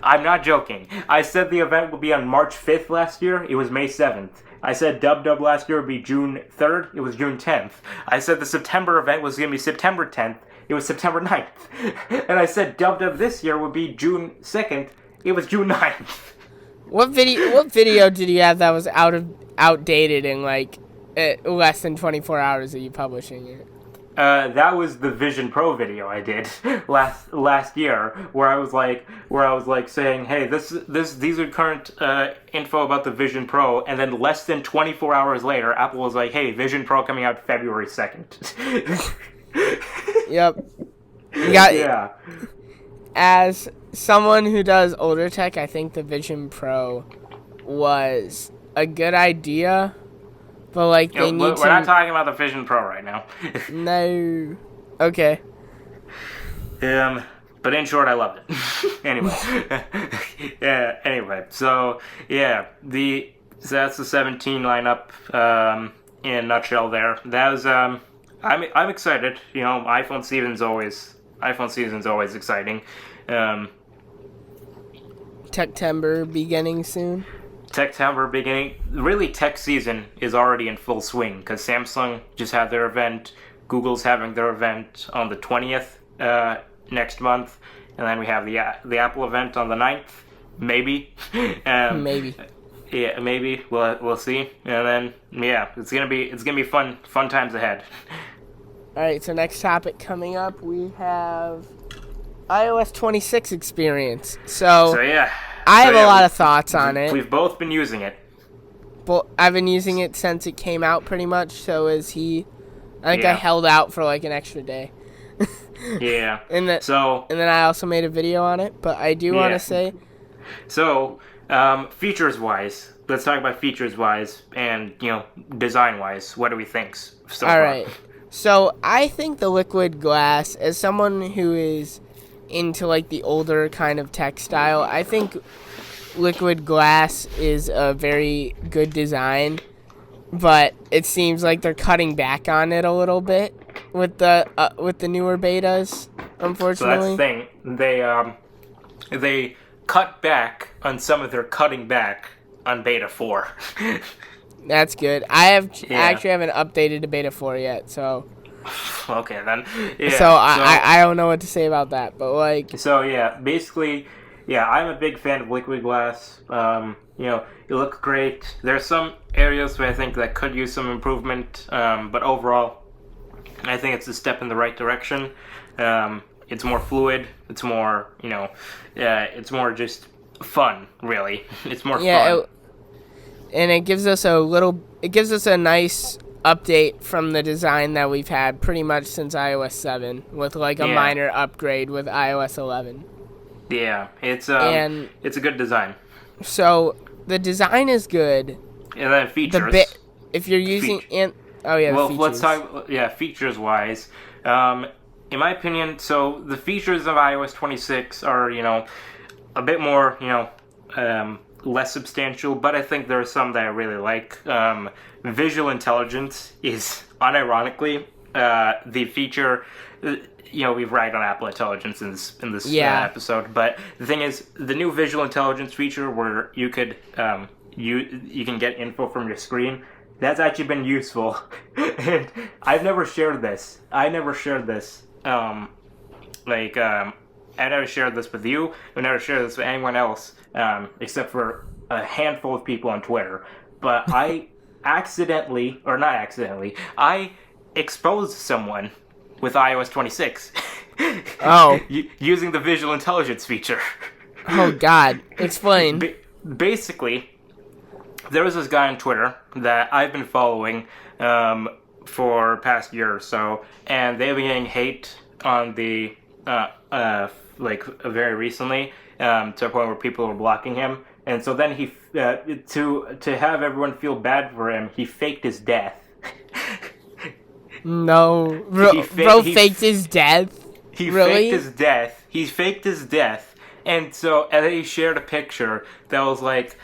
I'm not joking. I said the event would be on March 5th last year. It was May 7th. I said Dub last year would be June 3rd. It was June 10th. I said the September event was going to be September 10th. It was September 9th. And I said Dub this year would be June 2nd. It was June 9th. What video did you have that was outdated in like less than 24 hours of you publishing it? That was the Vision Pro video I did last year, where I was like saying, hey, these are current info about the Vision Pro, and then less than 24 hours later, Apple was like, hey, Vision Pro coming out February 2nd. Yep. As someone who does older tech, I think the Vision Pro was a good idea. But like we're not talking about the Vision Pro right now. No. Okay. But in short, I loved it. Anyway. Anyway, so that's the 17 lineup in a nutshell. There. That was I'm excited. You know, iPhone season's always exciting. Techtember beginning soon. Techtember beginning. Really, tech season is already in full swing because Samsung just had their event. Google's having their event on the 20th next month, and then we have the Apple event on the 9th. Maybe. Maybe. Yeah, maybe. We'll see. And then it's gonna be fun times ahead. All right. So next topic coming up, we have iOS 26 experience. So I have a lot of thoughts on it. We've both been using it. Well, I've been using it since it came out, pretty much. So is he. I think I held out for like an extra day. Yeah. And then I also made a video on it. But I do want to say. So, features-wise, let's talk about features-wise and, design-wise. What do we think so far? All right. So, I think the liquid glass, as someone who is into, like, the older kind of tech style, I think liquid glass is a very good design, but it seems like they're cutting back on it a little bit with the newer betas, unfortunately. So that's the thing. They cut back on some of their cutting back on beta 4. That's good. I actually haven't updated to beta 4 yet, so. Okay, then. Yeah, so I don't know what to say about that, but like. So yeah, basically, I'm a big fan of liquid glass. You look great. There's some areas where I think that could use some improvement, but overall, I think it's a step in the right direction. It's more fluid. It's more, it's more just fun, really. It's more fun. And it gives us a nice update from the design that we've had pretty much since iOS 7 with like a minor upgrade with iOS 11. Yeah, it's a good design. So the design is good. And then features. If you're using features. Let's talk features wise. In my opinion, so the features of iOS 26 are, a bit more, less substantial, but I think there are some that I really like. Visual intelligence is, unironically, the feature. We've ragged on Apple Intelligence in this episode, but the thing is, the new visual intelligence feature where you could you can get info from your screen, that's actually been useful. And I've never shared this. I never shared this. I never shared this with you. I never shared this with anyone else, except for a handful of people on Twitter. But I I exposed someone with iOS 26. Oh. Using the visual intelligence feature. Oh, God. Explain. Basically, there was this guy on Twitter that I've been following for past year or so, and they've been getting hate on the very recently to a point where people were blocking him, and so then he to have everyone feel bad for him, he faked his death. No, bro faked his death. He really? faked his death. He faked his death, and then he shared a picture that was like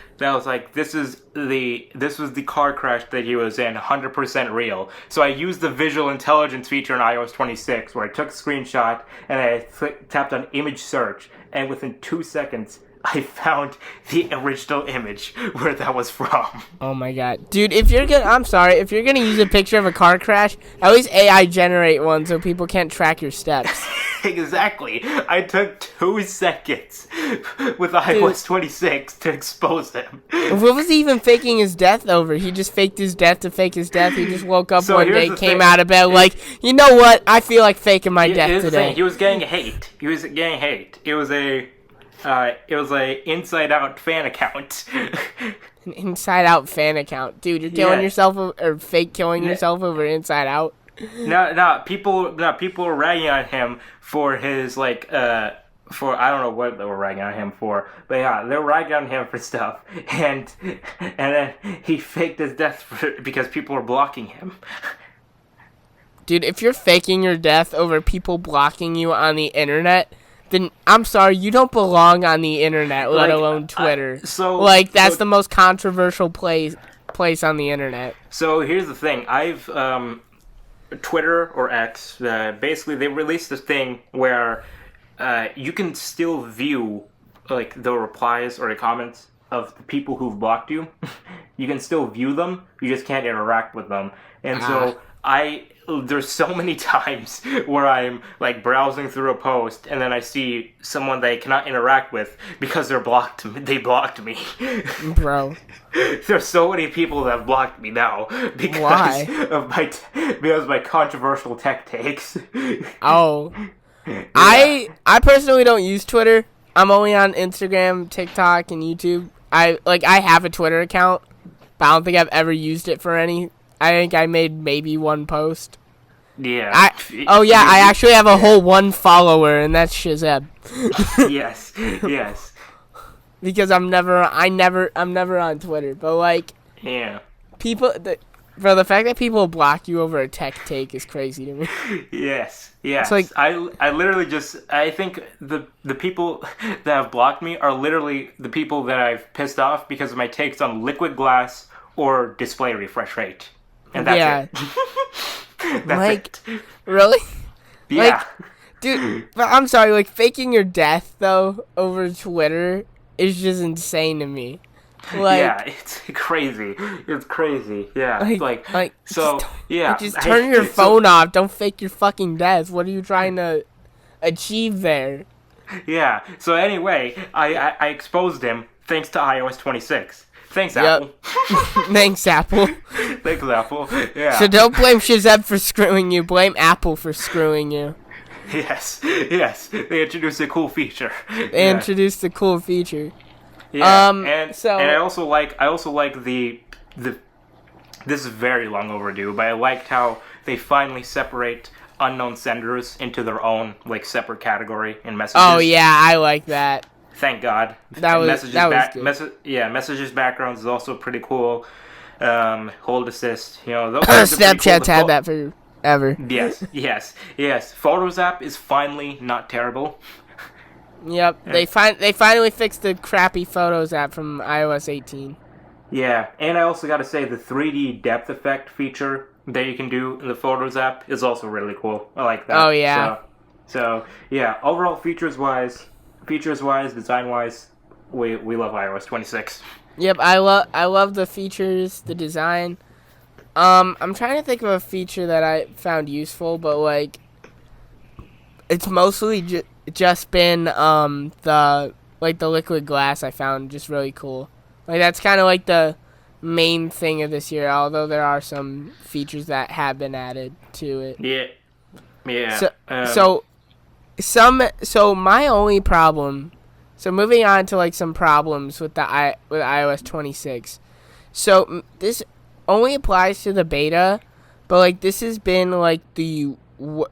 this was the car crash that he was in, 100% real. So I used the visual intelligence feature in iOS 26 where I took a screenshot and I tapped on image search, and within 2 seconds I found the original image where that was from. Oh my god. Dude, if you're gonna use a picture of a car crash, at least AI generate one so people can't track your steps. Exactly. I took 2 seconds with iOS 26 to expose him. What was he even faking his death over? He just faked his death to fake his death. He just woke up one day, came out of bed like, you know what? I feel like faking my death today. He was getting hate. It was a Inside Out fan account. An Inside Out fan account, dude. You're killing yourself or fake killing yourself over Inside Out. No. People were ragging on him for his for I don't know what they were ragging on him for, but yeah, they were ragging on him for stuff, and then he faked his death because people were blocking him. Dude, if you're faking your death over people blocking you on the internet, then I'm sorry, you don't belong on the internet, let alone Twitter. That's the most controversial place on the internet. So here's the thing. I've Twitter or X, basically they released this thing where you can still view the replies or the comments of the people who've blocked you. You can still view them, you just can't interact with them. And so there's so many times where I'm browsing through a post and then I see someone that I cannot interact with because they blocked me. Bro. There's so many people that have blocked me now because of my controversial tech takes. Oh. Yeah. I personally don't use Twitter. I'm only on Instagram, TikTok, and YouTube. I have a Twitter account, but I don't think I've ever used it for any. I think I made maybe one post. Yeah. I actually have a whole one follower, and that's Shahzeb. Yes. Because I'm never on Twitter, but like, yeah, bro, the fact that people block you over a tech take is crazy to me. Yes. It's like, I literally I think the people that have blocked me are literally the people that I've pissed off because of my takes on liquid glass or display refresh rate, and that's it. That's it. Really? Yeah. Dude, but I'm sorry, like, faking your death though over Twitter is just insane to me. Like, yeah, it's crazy. It's crazy. Yeah. Just turn your phone off. Don't fake your fucking death. What are you trying to achieve there? Yeah. So anyway, I exposed him thanks to iOS 26. Thanks, Apple. Thanks, Apple. Thanks, Apple. Yeah. So don't blame Shahzeb for screwing you. Blame Apple for screwing you. Yes. They introduced a cool feature. Introduced a cool feature. Yeah. And I also like the this is very long overdue, but I liked how they finally separate unknown senders into their own like separate category in messages. Oh yeah, I like that. Thank God. That was good. Messages backgrounds is also pretty cool. Hold assist, those Snapchat's had that forever. Yes. Photos app is finally not terrible. Yep, they finally fixed the crappy Photos app from iOS 18. Yeah, and I also got to say the 3D depth effect feature that you can do in the Photos app is also really cool. I like that. Oh yeah. So yeah, overall features-wise, design-wise, we love iOS 26. Yep, I love the features, the design. I'm trying to think of a feature that I found useful, but like, it's mostly just been the liquid glass I found just really cool. Like, that's kind of like the main thing of this year, although there are some features that have been added to it. Yeah. So my only problem. So moving on to like some problems with with iOS 26. So this only applies to the beta, but like this has been like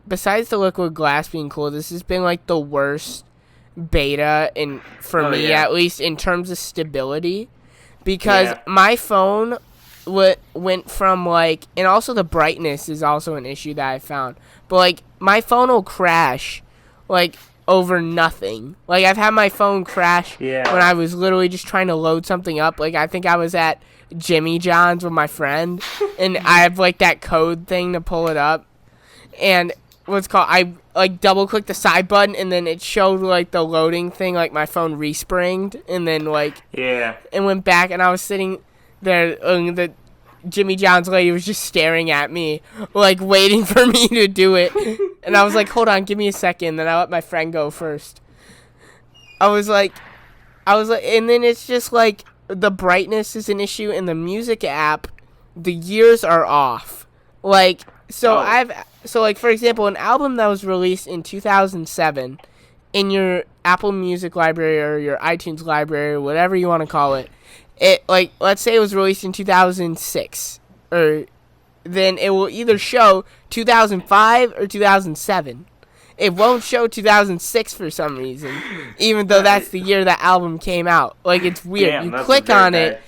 besides the liquid glass being cool, this has been like the worst beta for me, at least in terms of stability, because my phone went from like, and also the brightness is also an issue that I found, but like my phone will crash like over nothing. Like, I've had my phone crash when I was literally just trying to load something up. Like, I think I was at Jimmy John's with my friend, and I have like that code thing to pull it up, and I like double clicked the side button, and then it showed like the loading thing, like my phone respringed, and then like and went back, and I was sitting there, the Jimmy John's lady was just staring at me, like waiting for me to do it, and I was like, hold on, give me a second. Then I let my friend go first. I was like, and then it's just like the brightness is an issue in the music app. The years are off. Like, like, for example, an album that was released in 2007 in your Apple Music library or your iTunes library or whatever you want to call it, like, let's say it was released in 2006, or then it will either show 2005 or 2007. It won't show 2006 for some reason, even though that's the year that album came out. Like, it's weird. Damn, you click on it,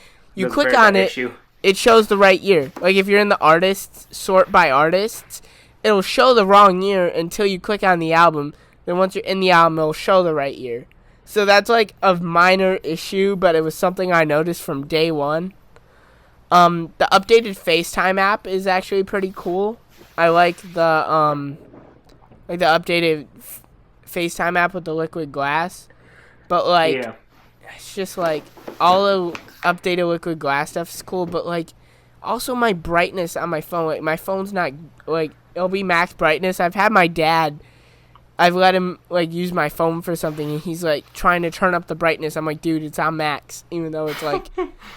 it shows the right year. Like, if you're in the artists, sort by artists, it'll show the wrong year until you click on the album. Then once you're in the album, it'll show the right year. So that's like a minor issue, but it was something I noticed from day one. The updated FaceTime app is actually pretty cool. I like the updated FaceTime app with the liquid glass. But like, it's just like all the updated liquid glass stuff is cool, but like also my brightness on my phone, like my phone's not, like, it'll be max brightness. I've let him like use my phone for something, and he's like trying to turn up the brightness. I'm like, dude, it's on max, even though it's like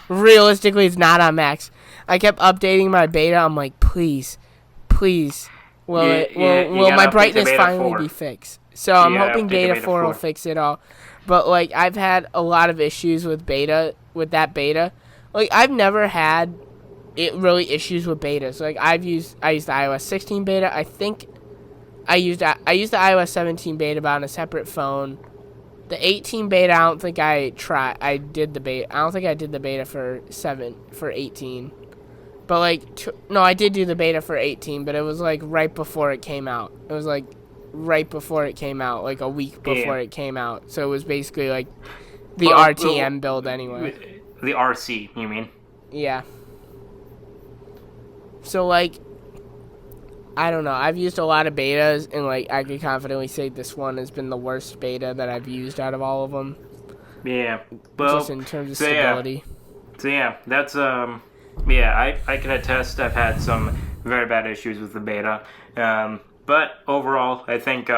realistically it's not on max. I kept updating my beta. I'm like, please, Will my brightness finally be fixed? So I'm hoping beta 4 will fix it all. But like I've had a lot of issues with that beta. Like I've never had really issues with betas. Like I used the iOS 16 beta. I think I used the iOS 17 beta, but on a separate phone. The 18 beta, I don't think I tried. I did the beta. I don't think I did the beta for 18. But like, no, I did do the beta for 18, but it was like right before it came out. It was like right before it came out, like a week before it came out. So it was basically like the RTM build anyway. The RC, you mean? Yeah. So like, I don't know. I've used a lot of betas, and like I could confidently say this one has been the worst beta that I've used out of all of them. Yeah. Well, just in terms of stability. That's I can attest. I've had some very bad issues with the beta, but overall, I think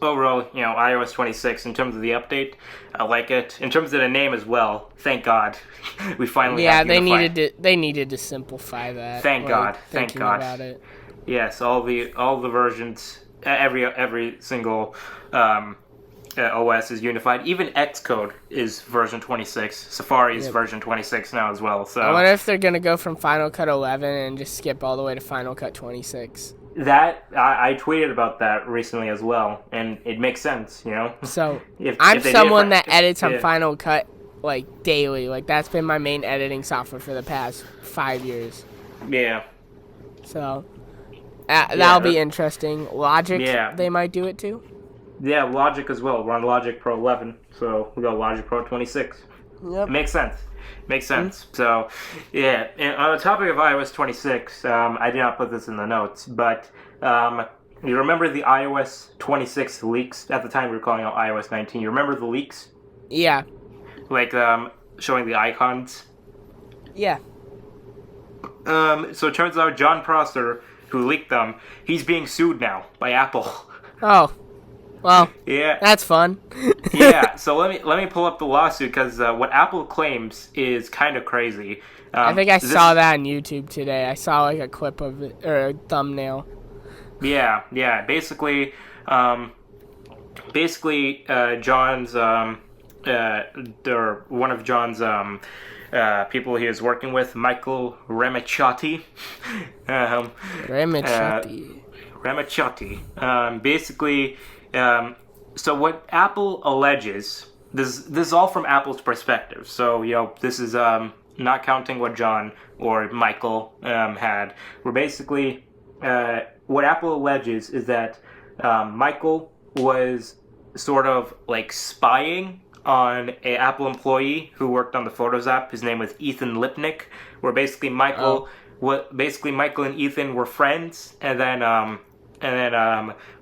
iOS 26 in terms of the update, I like it. In terms of the name as well, thank God, we finally have unified. They needed to simplay that. Thank God. About it. Yes, all the versions, every single OS is unified. Even Xcode is version 26. Safari is version 26 now as well. So I wonder if they're gonna go from Final Cut 11 and just skip all the way to Final Cut 26. That I tweeted about that recently as well, and it makes sense, you know. So I'm someone that edits on Final Cut like daily. Like that's been my main editing software for the past 5 years. Yeah. So that'll be interesting. Logic, they might do it too. Yeah, Logic as well. We're on Logic Pro 11, so we got Logic Pro 26. Yep. Makes sense. Mm-hmm. So, yeah, and on the topic of iOS 26, I did not put this in the notes, but you remember the iOS 26 leaks? At the time we were calling out iOS 19. You remember the leaks? Yeah. Like showing the icons? Yeah. So it turns out John Prosser, who leaked them, he's being sued now by Apple. Oh. Well, yeah, that's fun. Yeah, so let me pull up the lawsuit because what Apple claims is kind of crazy. I think I saw that on YouTube today. I saw like a clip of it or a thumbnail. Yeah. Basically, John's or one of John's people he was working with, Michael Ramaciotti. Ramaciotti. Basically. So what Apple alleges, this is all from Apple's perspective. So, this is not counting what John or Michael had. We're basically, what Apple alleges is that Michael was sort of like spying on an Apple employee who worked on the Photos app. His name was Ethan Lipnick, where basically Michael and Ethan were friends, and then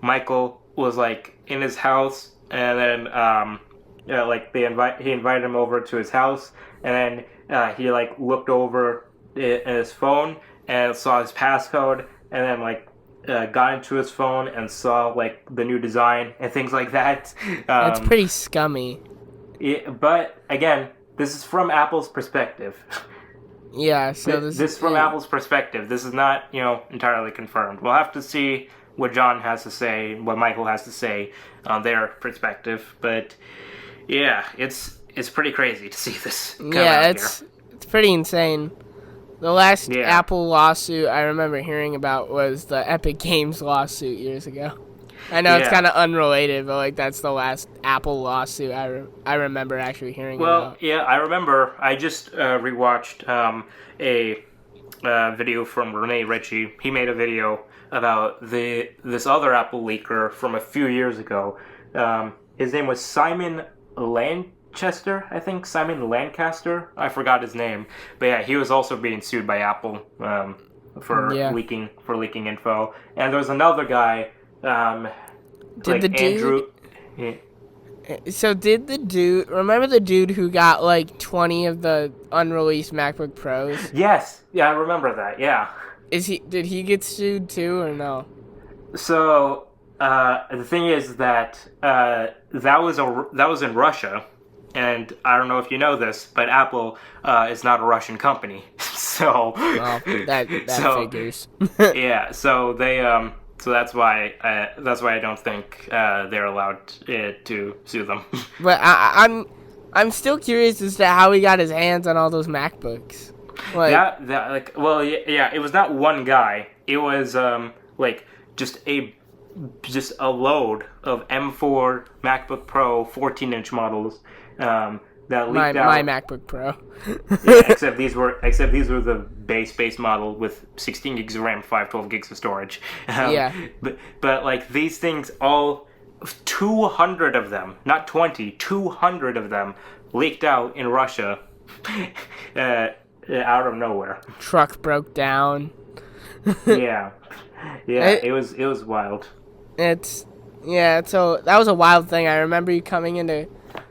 Michael was like in his house, and then he invited him over to his house, and then he like looked over at his phone and saw his passcode, and then got into his phone and saw like the new design and things like that. That's pretty scummy. Yeah, but again, this is from Apple's perspective. Yeah, so this is from Apple's perspective. This is not entirely confirmed. We'll have to see what John has to say, what Michael has to say on their perspective. But yeah, it's pretty crazy to see this come out it's pretty insane. The last Apple lawsuit I remember hearing about was the Epic Games lawsuit years ago. I know it's kind of unrelated, but like that's the last Apple lawsuit I remember actually hearing about. Well, yeah, I remember. I just rewatched a video from Rene Ritchie. He made a video about this other Apple leaker from a few years ago. His name was Simon Lancaster, I think. Simon Lancaster. I forgot his name. But yeah, he was also being sued by Apple for leaking info. And there was another guy, Andrew. So did the dude... Remember the dude who got like 20 of the unreleased MacBook Pros? Yes. Yeah, I remember that. Yeah. Did he get sued too or no? So the thing is that that was in Russia, and I don't know if you know this, but Apple is not a Russian company. So that figures. Yeah, so they so that's why I don't think they're allowed to sue them. But I'm still curious as to how he got his hands on all those MacBooks. Like it was not one guy. It was like just a load of M4 MacBook Pro 14-inch models that leaked out. My MacBook Pro. Yeah, except these were the base model with 16 gigs of RAM, 512 gigs of storage. But like these things, all 200 of them, not 20, 200 of them leaked out in Russia out of nowhere. Truck broke down. Yeah, it was wild. So that was a wild thing. I remember you coming into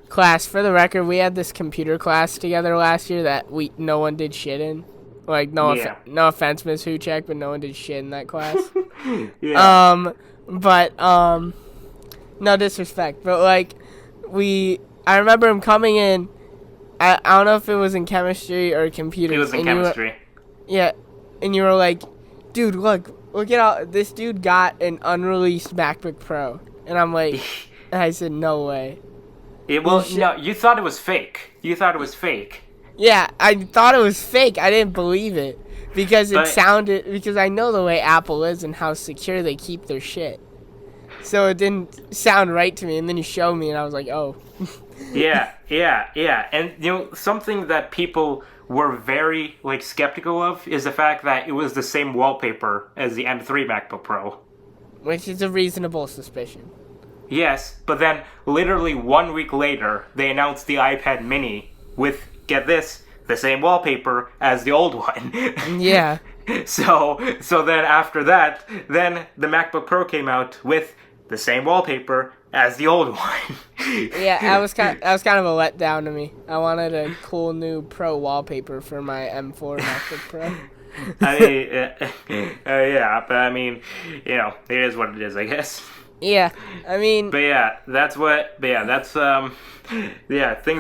class. For the record, we had this computer class together last year that no one did shit in. Like, no offense, Miss Huchek, but no one did shit in that class. Yeah. No disrespect, but like, I remember him coming in. I don't know if it was in chemistry or computers. It was in chemistry. And you were like, dude, look at all this dude got an unreleased MacBook Pro, and I'm like, and I said, no way. No, you thought it was fake. Yeah, I thought it was fake. I didn't believe it because because I know the way Apple is and how secure they keep their shit. So it didn't sound right to me, and then you showed me, and I was like, oh. Yeah. And something that people were very skeptical of is the fact that it was the same wallpaper as the M3 MacBook Pro. Which is a reasonable suspicion. Yes, but then literally 1 week later, they announced the iPad mini with, get this, the same wallpaper as the old one. Yeah. So then after that, then the MacBook Pro came out with the same wallpaper as the old one. Yeah, that was kind of a letdown to me. I wanted a cool new Pro wallpaper for my M4 MacBook Pro. But I mean, it is what it is, I guess. Yeah, I mean. Things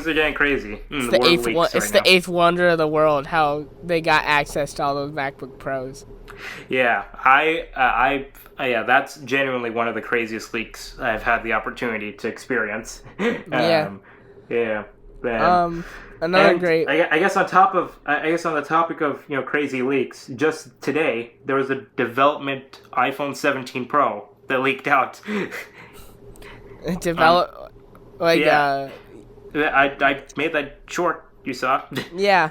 are getting crazy. It's the eighth wonder of the world how they got access to all those MacBook Pros. Yeah, that's genuinely one of the craziest leaks I've had the opportunity to experience. Another great. I guess on the topic of crazy leaks, just today there was a development iPhone 17 Pro that leaked out. I made that short. You saw? Yeah.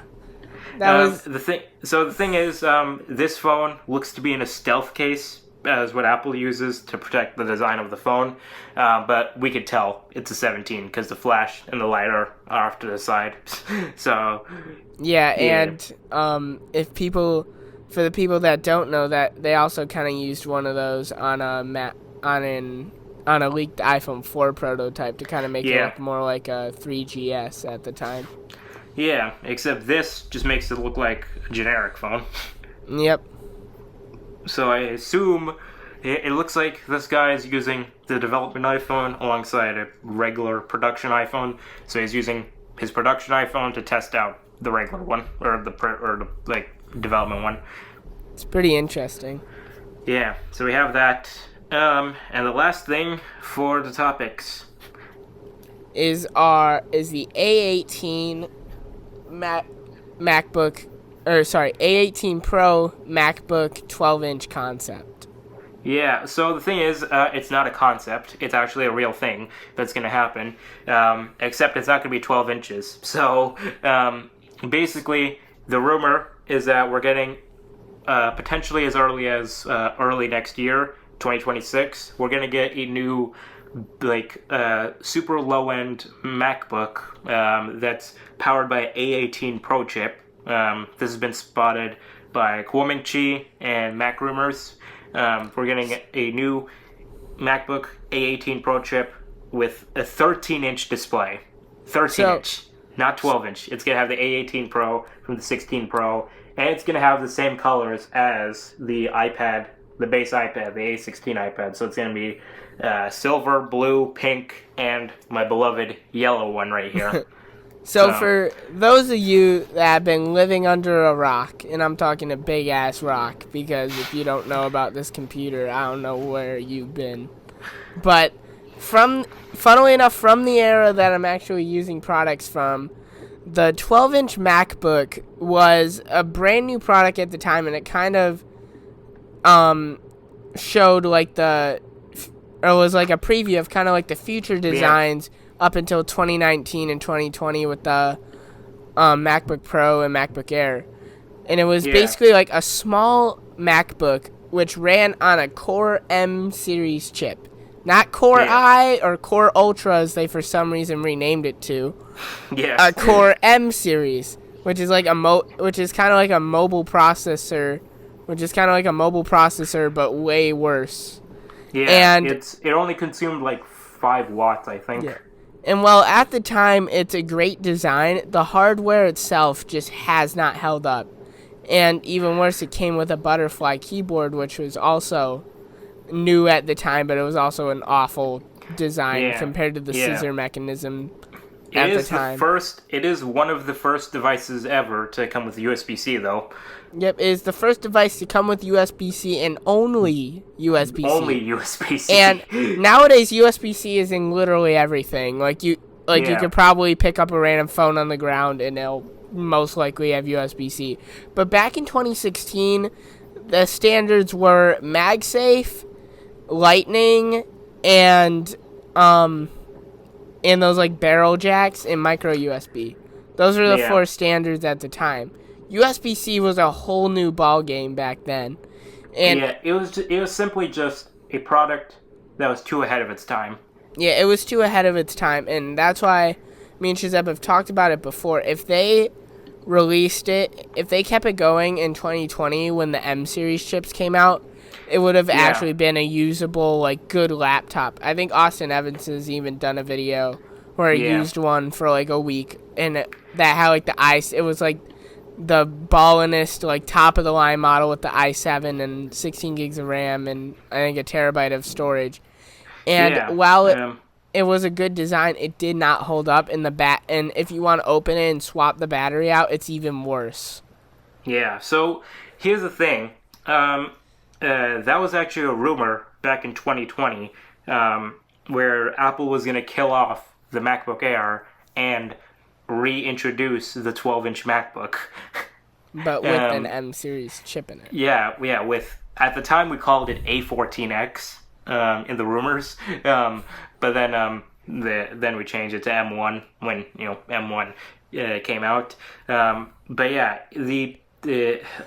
That was the thing. So the thing is, this phone looks to be in a stealth case, as what Apple uses to protect the design of the phone. But we could tell it's a 17 because the flash and the light are off to the side. So and for the people that don't know, that they also kind of used one of those on a leaked iPhone 4 prototype to kind of make it look more like a 3GS at the time. Yeah, except this just makes it look like a generic phone. Yep. So I assume it looks like this guy is using the development iPhone alongside a regular production iPhone. So he's using his production iPhone to test out the regular one, or the development one. It's pretty interesting. Yeah, so we have that. And the last thing for the topics is the A18 A18 Pro MacBook 12-inch concept. Yeah, so the thing is, it's not a concept. It's actually a real thing that's going to happen, except it's not going to be 12 inches. So basically, the rumor is that we're getting, potentially as early as early next year, 2026, we're going to get a new super low-end MacBook that's powered by an A18 Pro chip. This has been spotted by Kuomingchi and Mac Rumors. We're getting a new MacBook A18 Pro chip with a 13-inch display. 13-inch, not 12-inch. It's going to have the A18 Pro from the 16 Pro, and it's going to have the same colors as the iPad, the base iPad, the A16 iPad. So it's going to be silver, blue, pink, and my beloved yellow one right here. So for those of you that have been living under a rock, and I'm talking a big-ass rock, because if you don't know about this computer, I don't know where you've been. But funnily enough, from the era that I'm actually using products from, the 12-inch MacBook was a brand new product at the time, and it kind of showed like it was like a preview of kind of like the future designs up until 2019 and 2020 with the MacBook Pro and MacBook Air. And it was basically like a small MacBook which ran on a Core M series chip. Not Core I or Core Ultra as they for some reason renamed it to. Yeah. A Core M series, which is like which is kind of like a mobile processor, but way worse. Yeah. And it only consumed like 5 watts, I think. Yeah. And while at the time it's a great design, the hardware itself just has not held up. And even worse, it came with a butterfly keyboard, which was also new at the time, but it was also an awful design compared to the scissor mechanism at the time. It is one of the first devices ever to come with USB-C, though. Yep, it is the first device to come with USB-C and only USB-C. Only USB-C. And nowadays, USB-C is in literally everything. You could probably pick up a random phone on the ground and it'll most likely have USB-C. But back in 2016, the standards were MagSafe, Lightning, and those like barrel jacks and micro USB. Those are the 4 standards at the time. USB-C was a whole new ball game back then. And it was simply just a product that was too ahead of its time. Yeah, it was too ahead of its time, and that's why me and Shahzeb have talked about it before. If they released it, if they kept it going in 2020 when the M series chips came out, it would have actually been a usable, like, good laptop. I think Austin Evans has even done a video where he used one for, like, a week, and that had, like, it was, like, the ballinest, like, top-of-the-line model with the i7 and 16 gigs of RAM and, I think, a terabyte of storage. And while it was a good design, it did not hold up in and if you want to open it and swap the battery out, it's even worse. Yeah, so here's the thing. That was actually a rumor back in 2020 where Apple was going to kill off the MacBook Air and reintroduce the 12-inch MacBook. But with an M series chip in it. Yeah, at the time we called it A14X in the rumors, but then we changed it to M1 when M1 came out. But yeah,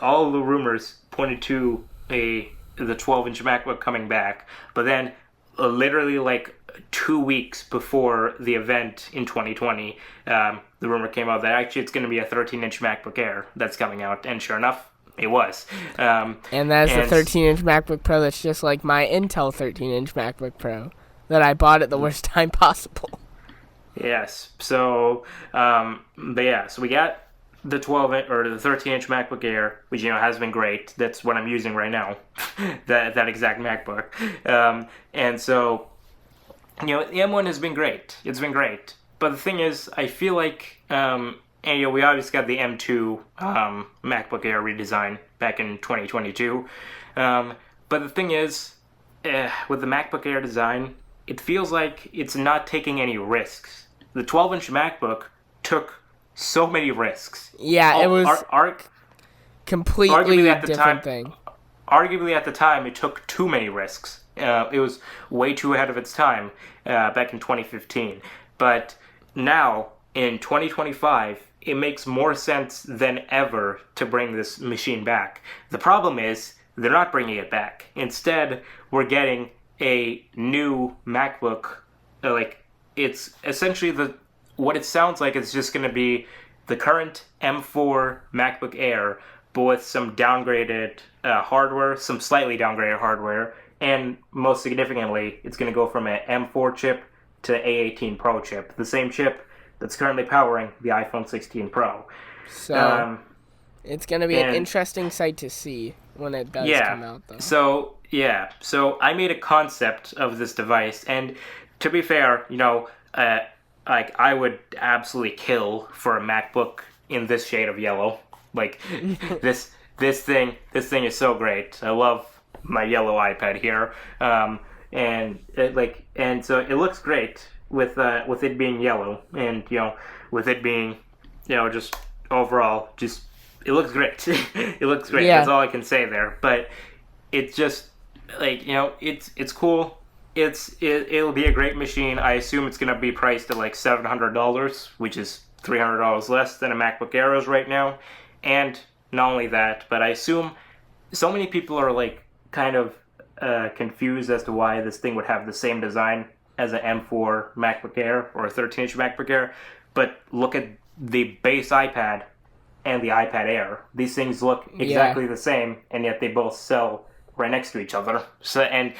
all the rumors pointed to the 12-inch MacBook coming back, but then literally like 2 weeks before the event in 2020, the rumor came out that actually it's going to be a 13-inch MacBook Air that's coming out, and sure enough, it was. And that's the 13-inch MacBook Pro that's just like my Intel 13-inch MacBook Pro that I bought at the worst time possible. Yes. So, so we got the 12-inch or the 13-inch MacBook Air, which has been great. That's what I'm using right now, that exact MacBook. And so, the M1 has been great. It's been great. But the thing is, I feel like, we obviously got the M2 MacBook Air redesign back in 2022. But the thing is, with the MacBook Air design, it feels like it's not taking any risks. The 12-inch MacBook took so many risks. Yeah, it was completely different thing. Arguably at the time, it took too many risks. It was way too ahead of its time back in 2015. But now, in 2025, it makes more sense than ever to bring this machine back. The problem is, they're not bringing it back. Instead, we're getting a new MacBook. It's essentially what it sounds like is just going to be the current M4 MacBook Air, but with some downgraded hardware, some slightly downgraded hardware, and most significantly, it's going to go from an M4 chip to A18 Pro chip, the same chip that's currently powering the iPhone 16 Pro. So, it's going to be an interesting sight to see when it does come out, though. So I made a concept of this device, and to be fair, like I would absolutely kill for a MacBook in this shade of yellow. Like this thing is so great. I love my yellow iPad here, and so it looks great with it being yellow, and with it being just overall just it looks great. It looks great. Yeah. That's all I can say there. But it's just like it's cool. It'll be a great machine. I assume it's gonna be priced at like $700, which is $300 less than a MacBook Air is right now. And not only that, but I assume so many people are like kind of confused as to why this thing would have the same design as an M4 MacBook Air or a 13-inch MacBook Air. But look at the base iPad and the iPad Air. These things look exactly the same, and yet they both sell right next to each other. So and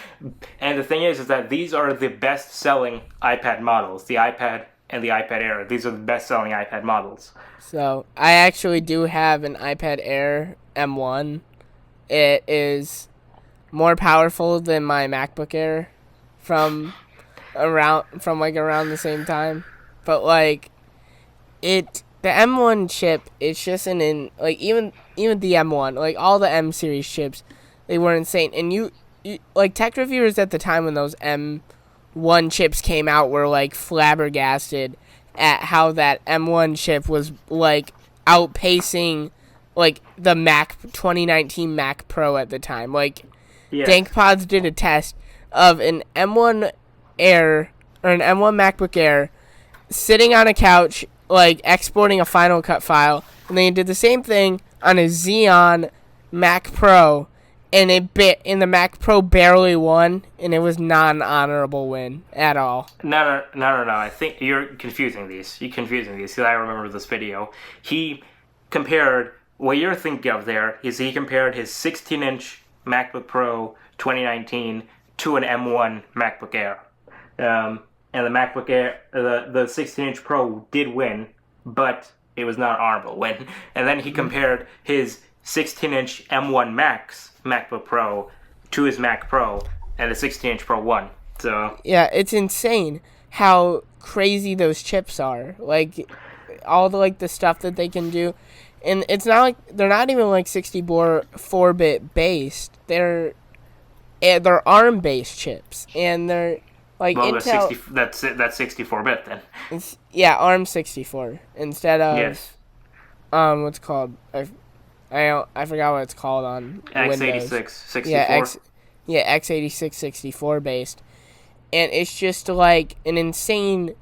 the thing is that these are the best-selling iPad models. The iPad and the iPad Air. These are the best-selling iPad models. So I actually do have an iPad Air M1. It is more powerful than my MacBook Air from around the same time. But like the M1 chip, it's just even the M1, like all the M series chips, they were insane. And you like tech reviewers at the time when those M1 chips came out were like flabbergasted at how that M1 chip was like outpacing like the 2019 Mac Pro at the time. Like DankPods did a test of an M1 Air or an M1 MacBook Air sitting on a couch, like exporting a Final Cut file, and they did the same thing on a Xeon Mac Pro, and the Mac Pro barely won, and it was not an honorable win at all. No. I think you're confusing these. Because I remember this video. He compared what you're thinking of there is he compared his 16-inch MacBook Pro 2019 to an M1 MacBook Air. And the MacBook Air, the 16-inch Pro did win, but it was not an honorable win. And then he compared his 16-inch M1 Max MacBook Pro to his Mac Pro, and the 16-inch Pro won. So yeah, it's insane how crazy those chips are. Like all the stuff that they can do, and it's not like they're not even like 64-bit based. They're ARM-based chips, and they're like Intel. That's 64-bit then. ARM 64 instead of what's it called? I forgot what it's called on x86 Windows. 64. x86 64 based, and it's just like an insane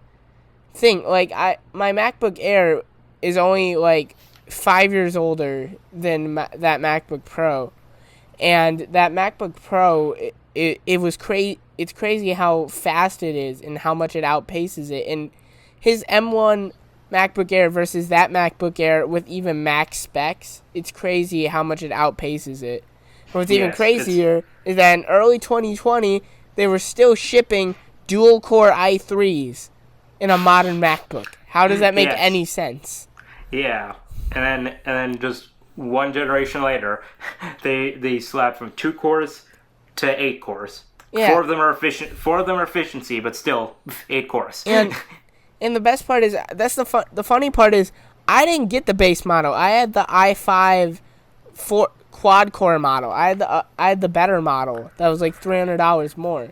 thing. Like my MacBook Air is only like 5 years older than that MacBook Pro, and that MacBook Pro it was crazy. It's crazy how fast it is and how much it outpaces it. And his M1 MacBook Air versus that MacBook Air with even Mac specs, it's crazy how much it outpaces it. What's even crazier is that in early 2020, they were still shipping dual-core i3s in a modern MacBook. How does that make any sense? Yeah, and then just one generation later, they slapped from 2 cores to 8 cores. Yeah. 4 of them are efficiency, but still 8 cores. And the best part is the funny part is I didn't get the base model. I had the i5 quad core model. I had the better model that was like $300 more,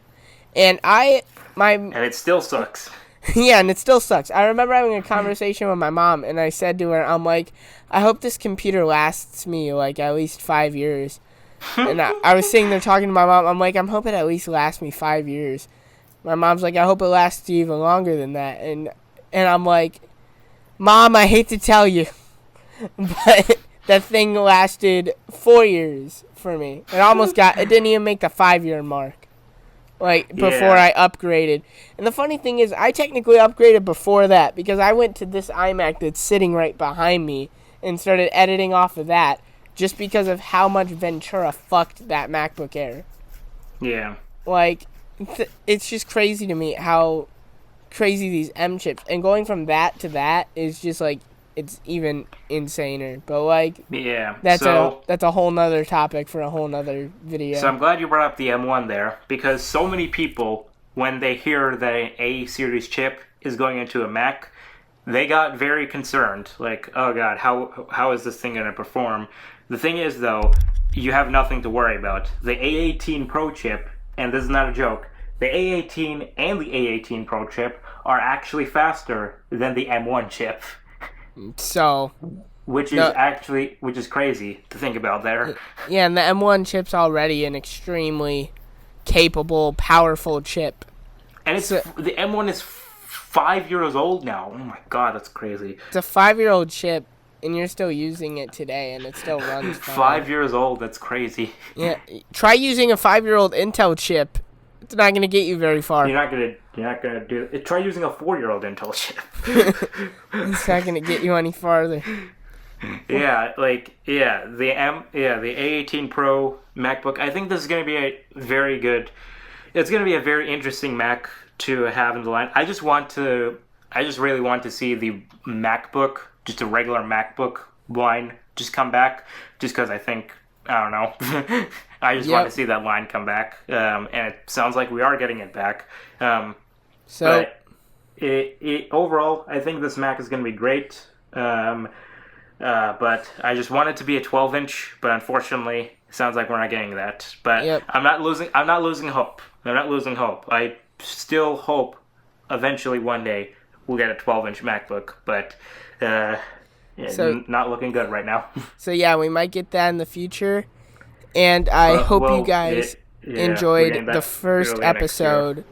and it still sucks. Yeah, and it still sucks. I remember having a conversation with my mom, and I said to her, I'm like, I hope this computer lasts me like at least 5 years. And I was sitting there talking to my mom. I'm like, I'm hoping it at least lasts me 5 years. My mom's like, I hope it lasts you even longer than that. And I'm like, Mom, I hate to tell you, but that thing lasted 4 years for me. It didn't even make the 5-year mark, like, before I upgraded. And the funny thing is, I technically upgraded before that because I went to this iMac that's sitting right behind me and started editing off of that just because of how much Ventura fucked that MacBook Air. Yeah. Like, it's just crazy to me how crazy these M chips, and going from that to that is just like, it's even insaner. But like, that's a whole nother topic for a whole nother video. So I'm glad you brought up the M1 there, because so many people, when they hear that an A series chip is going into a Mac, they got very concerned. Like, oh god, how is this thing going to perform? The thing is, though, you have nothing to worry about. The A18 Pro chip, and this is not a joke, the A18 and the A18 Pro chip are actually faster than the M1 chip. So, which is crazy to think about there. Yeah, and the M1 chip's already an extremely capable, powerful chip. And the M1 is 5 years old now. Oh my god, that's crazy. It's a 5-year-old chip, and you're still using it today, and it still runs fine. 5 years old, that's crazy. Yeah, try using a 5-year-old Intel chip. It's not going to get you very far. You're not gonna do it. Try using a 4-year-old Intel chip. It's not going to get you any farther. The A18 Pro MacBook. I think this is going to be it's going to be a very interesting Mac to have in the line. I just really want to see the MacBook, just a regular MacBook line, just come back. Just because I don't know. I just want to see that line come back. And it sounds like we are getting it back. But overall, I think this Mac is going to be great. But I just want it to be a 12-inch, but unfortunately, it sounds like we're not getting that. But I'm not losing hope. I still hope eventually one day we'll get a 12-inch MacBook, but not looking good right now. So yeah, we might get that in the future. And I hope you guys enjoyed the first episode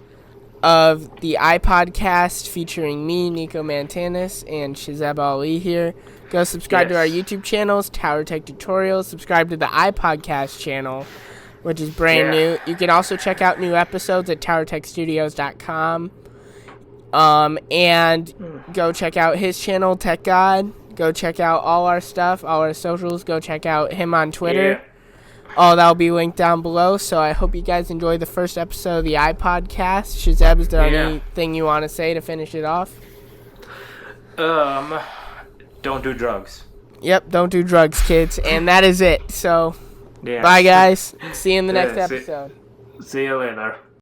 of the iPodcast featuring me, Nico Mantanis, and Shahzeb Ali here. Go subscribe to our YouTube channels, Tower Tech Tutorials. Subscribe to the iPodcast channel, which is brand new. You can also check out new episodes at towertechstudios.com. And go check out his channel, Tech God. Go check out all our stuff, all our socials. Go check out him on Twitter. Yeah. All that will be linked down below. So I hope you guys enjoyed the first episode of the iPodcast. Shahzeb, is there anything you want to say to finish it off? Don't do drugs. Yep, don't do drugs, kids. And that is it. So, bye, guys. See you in the next episode. See you later.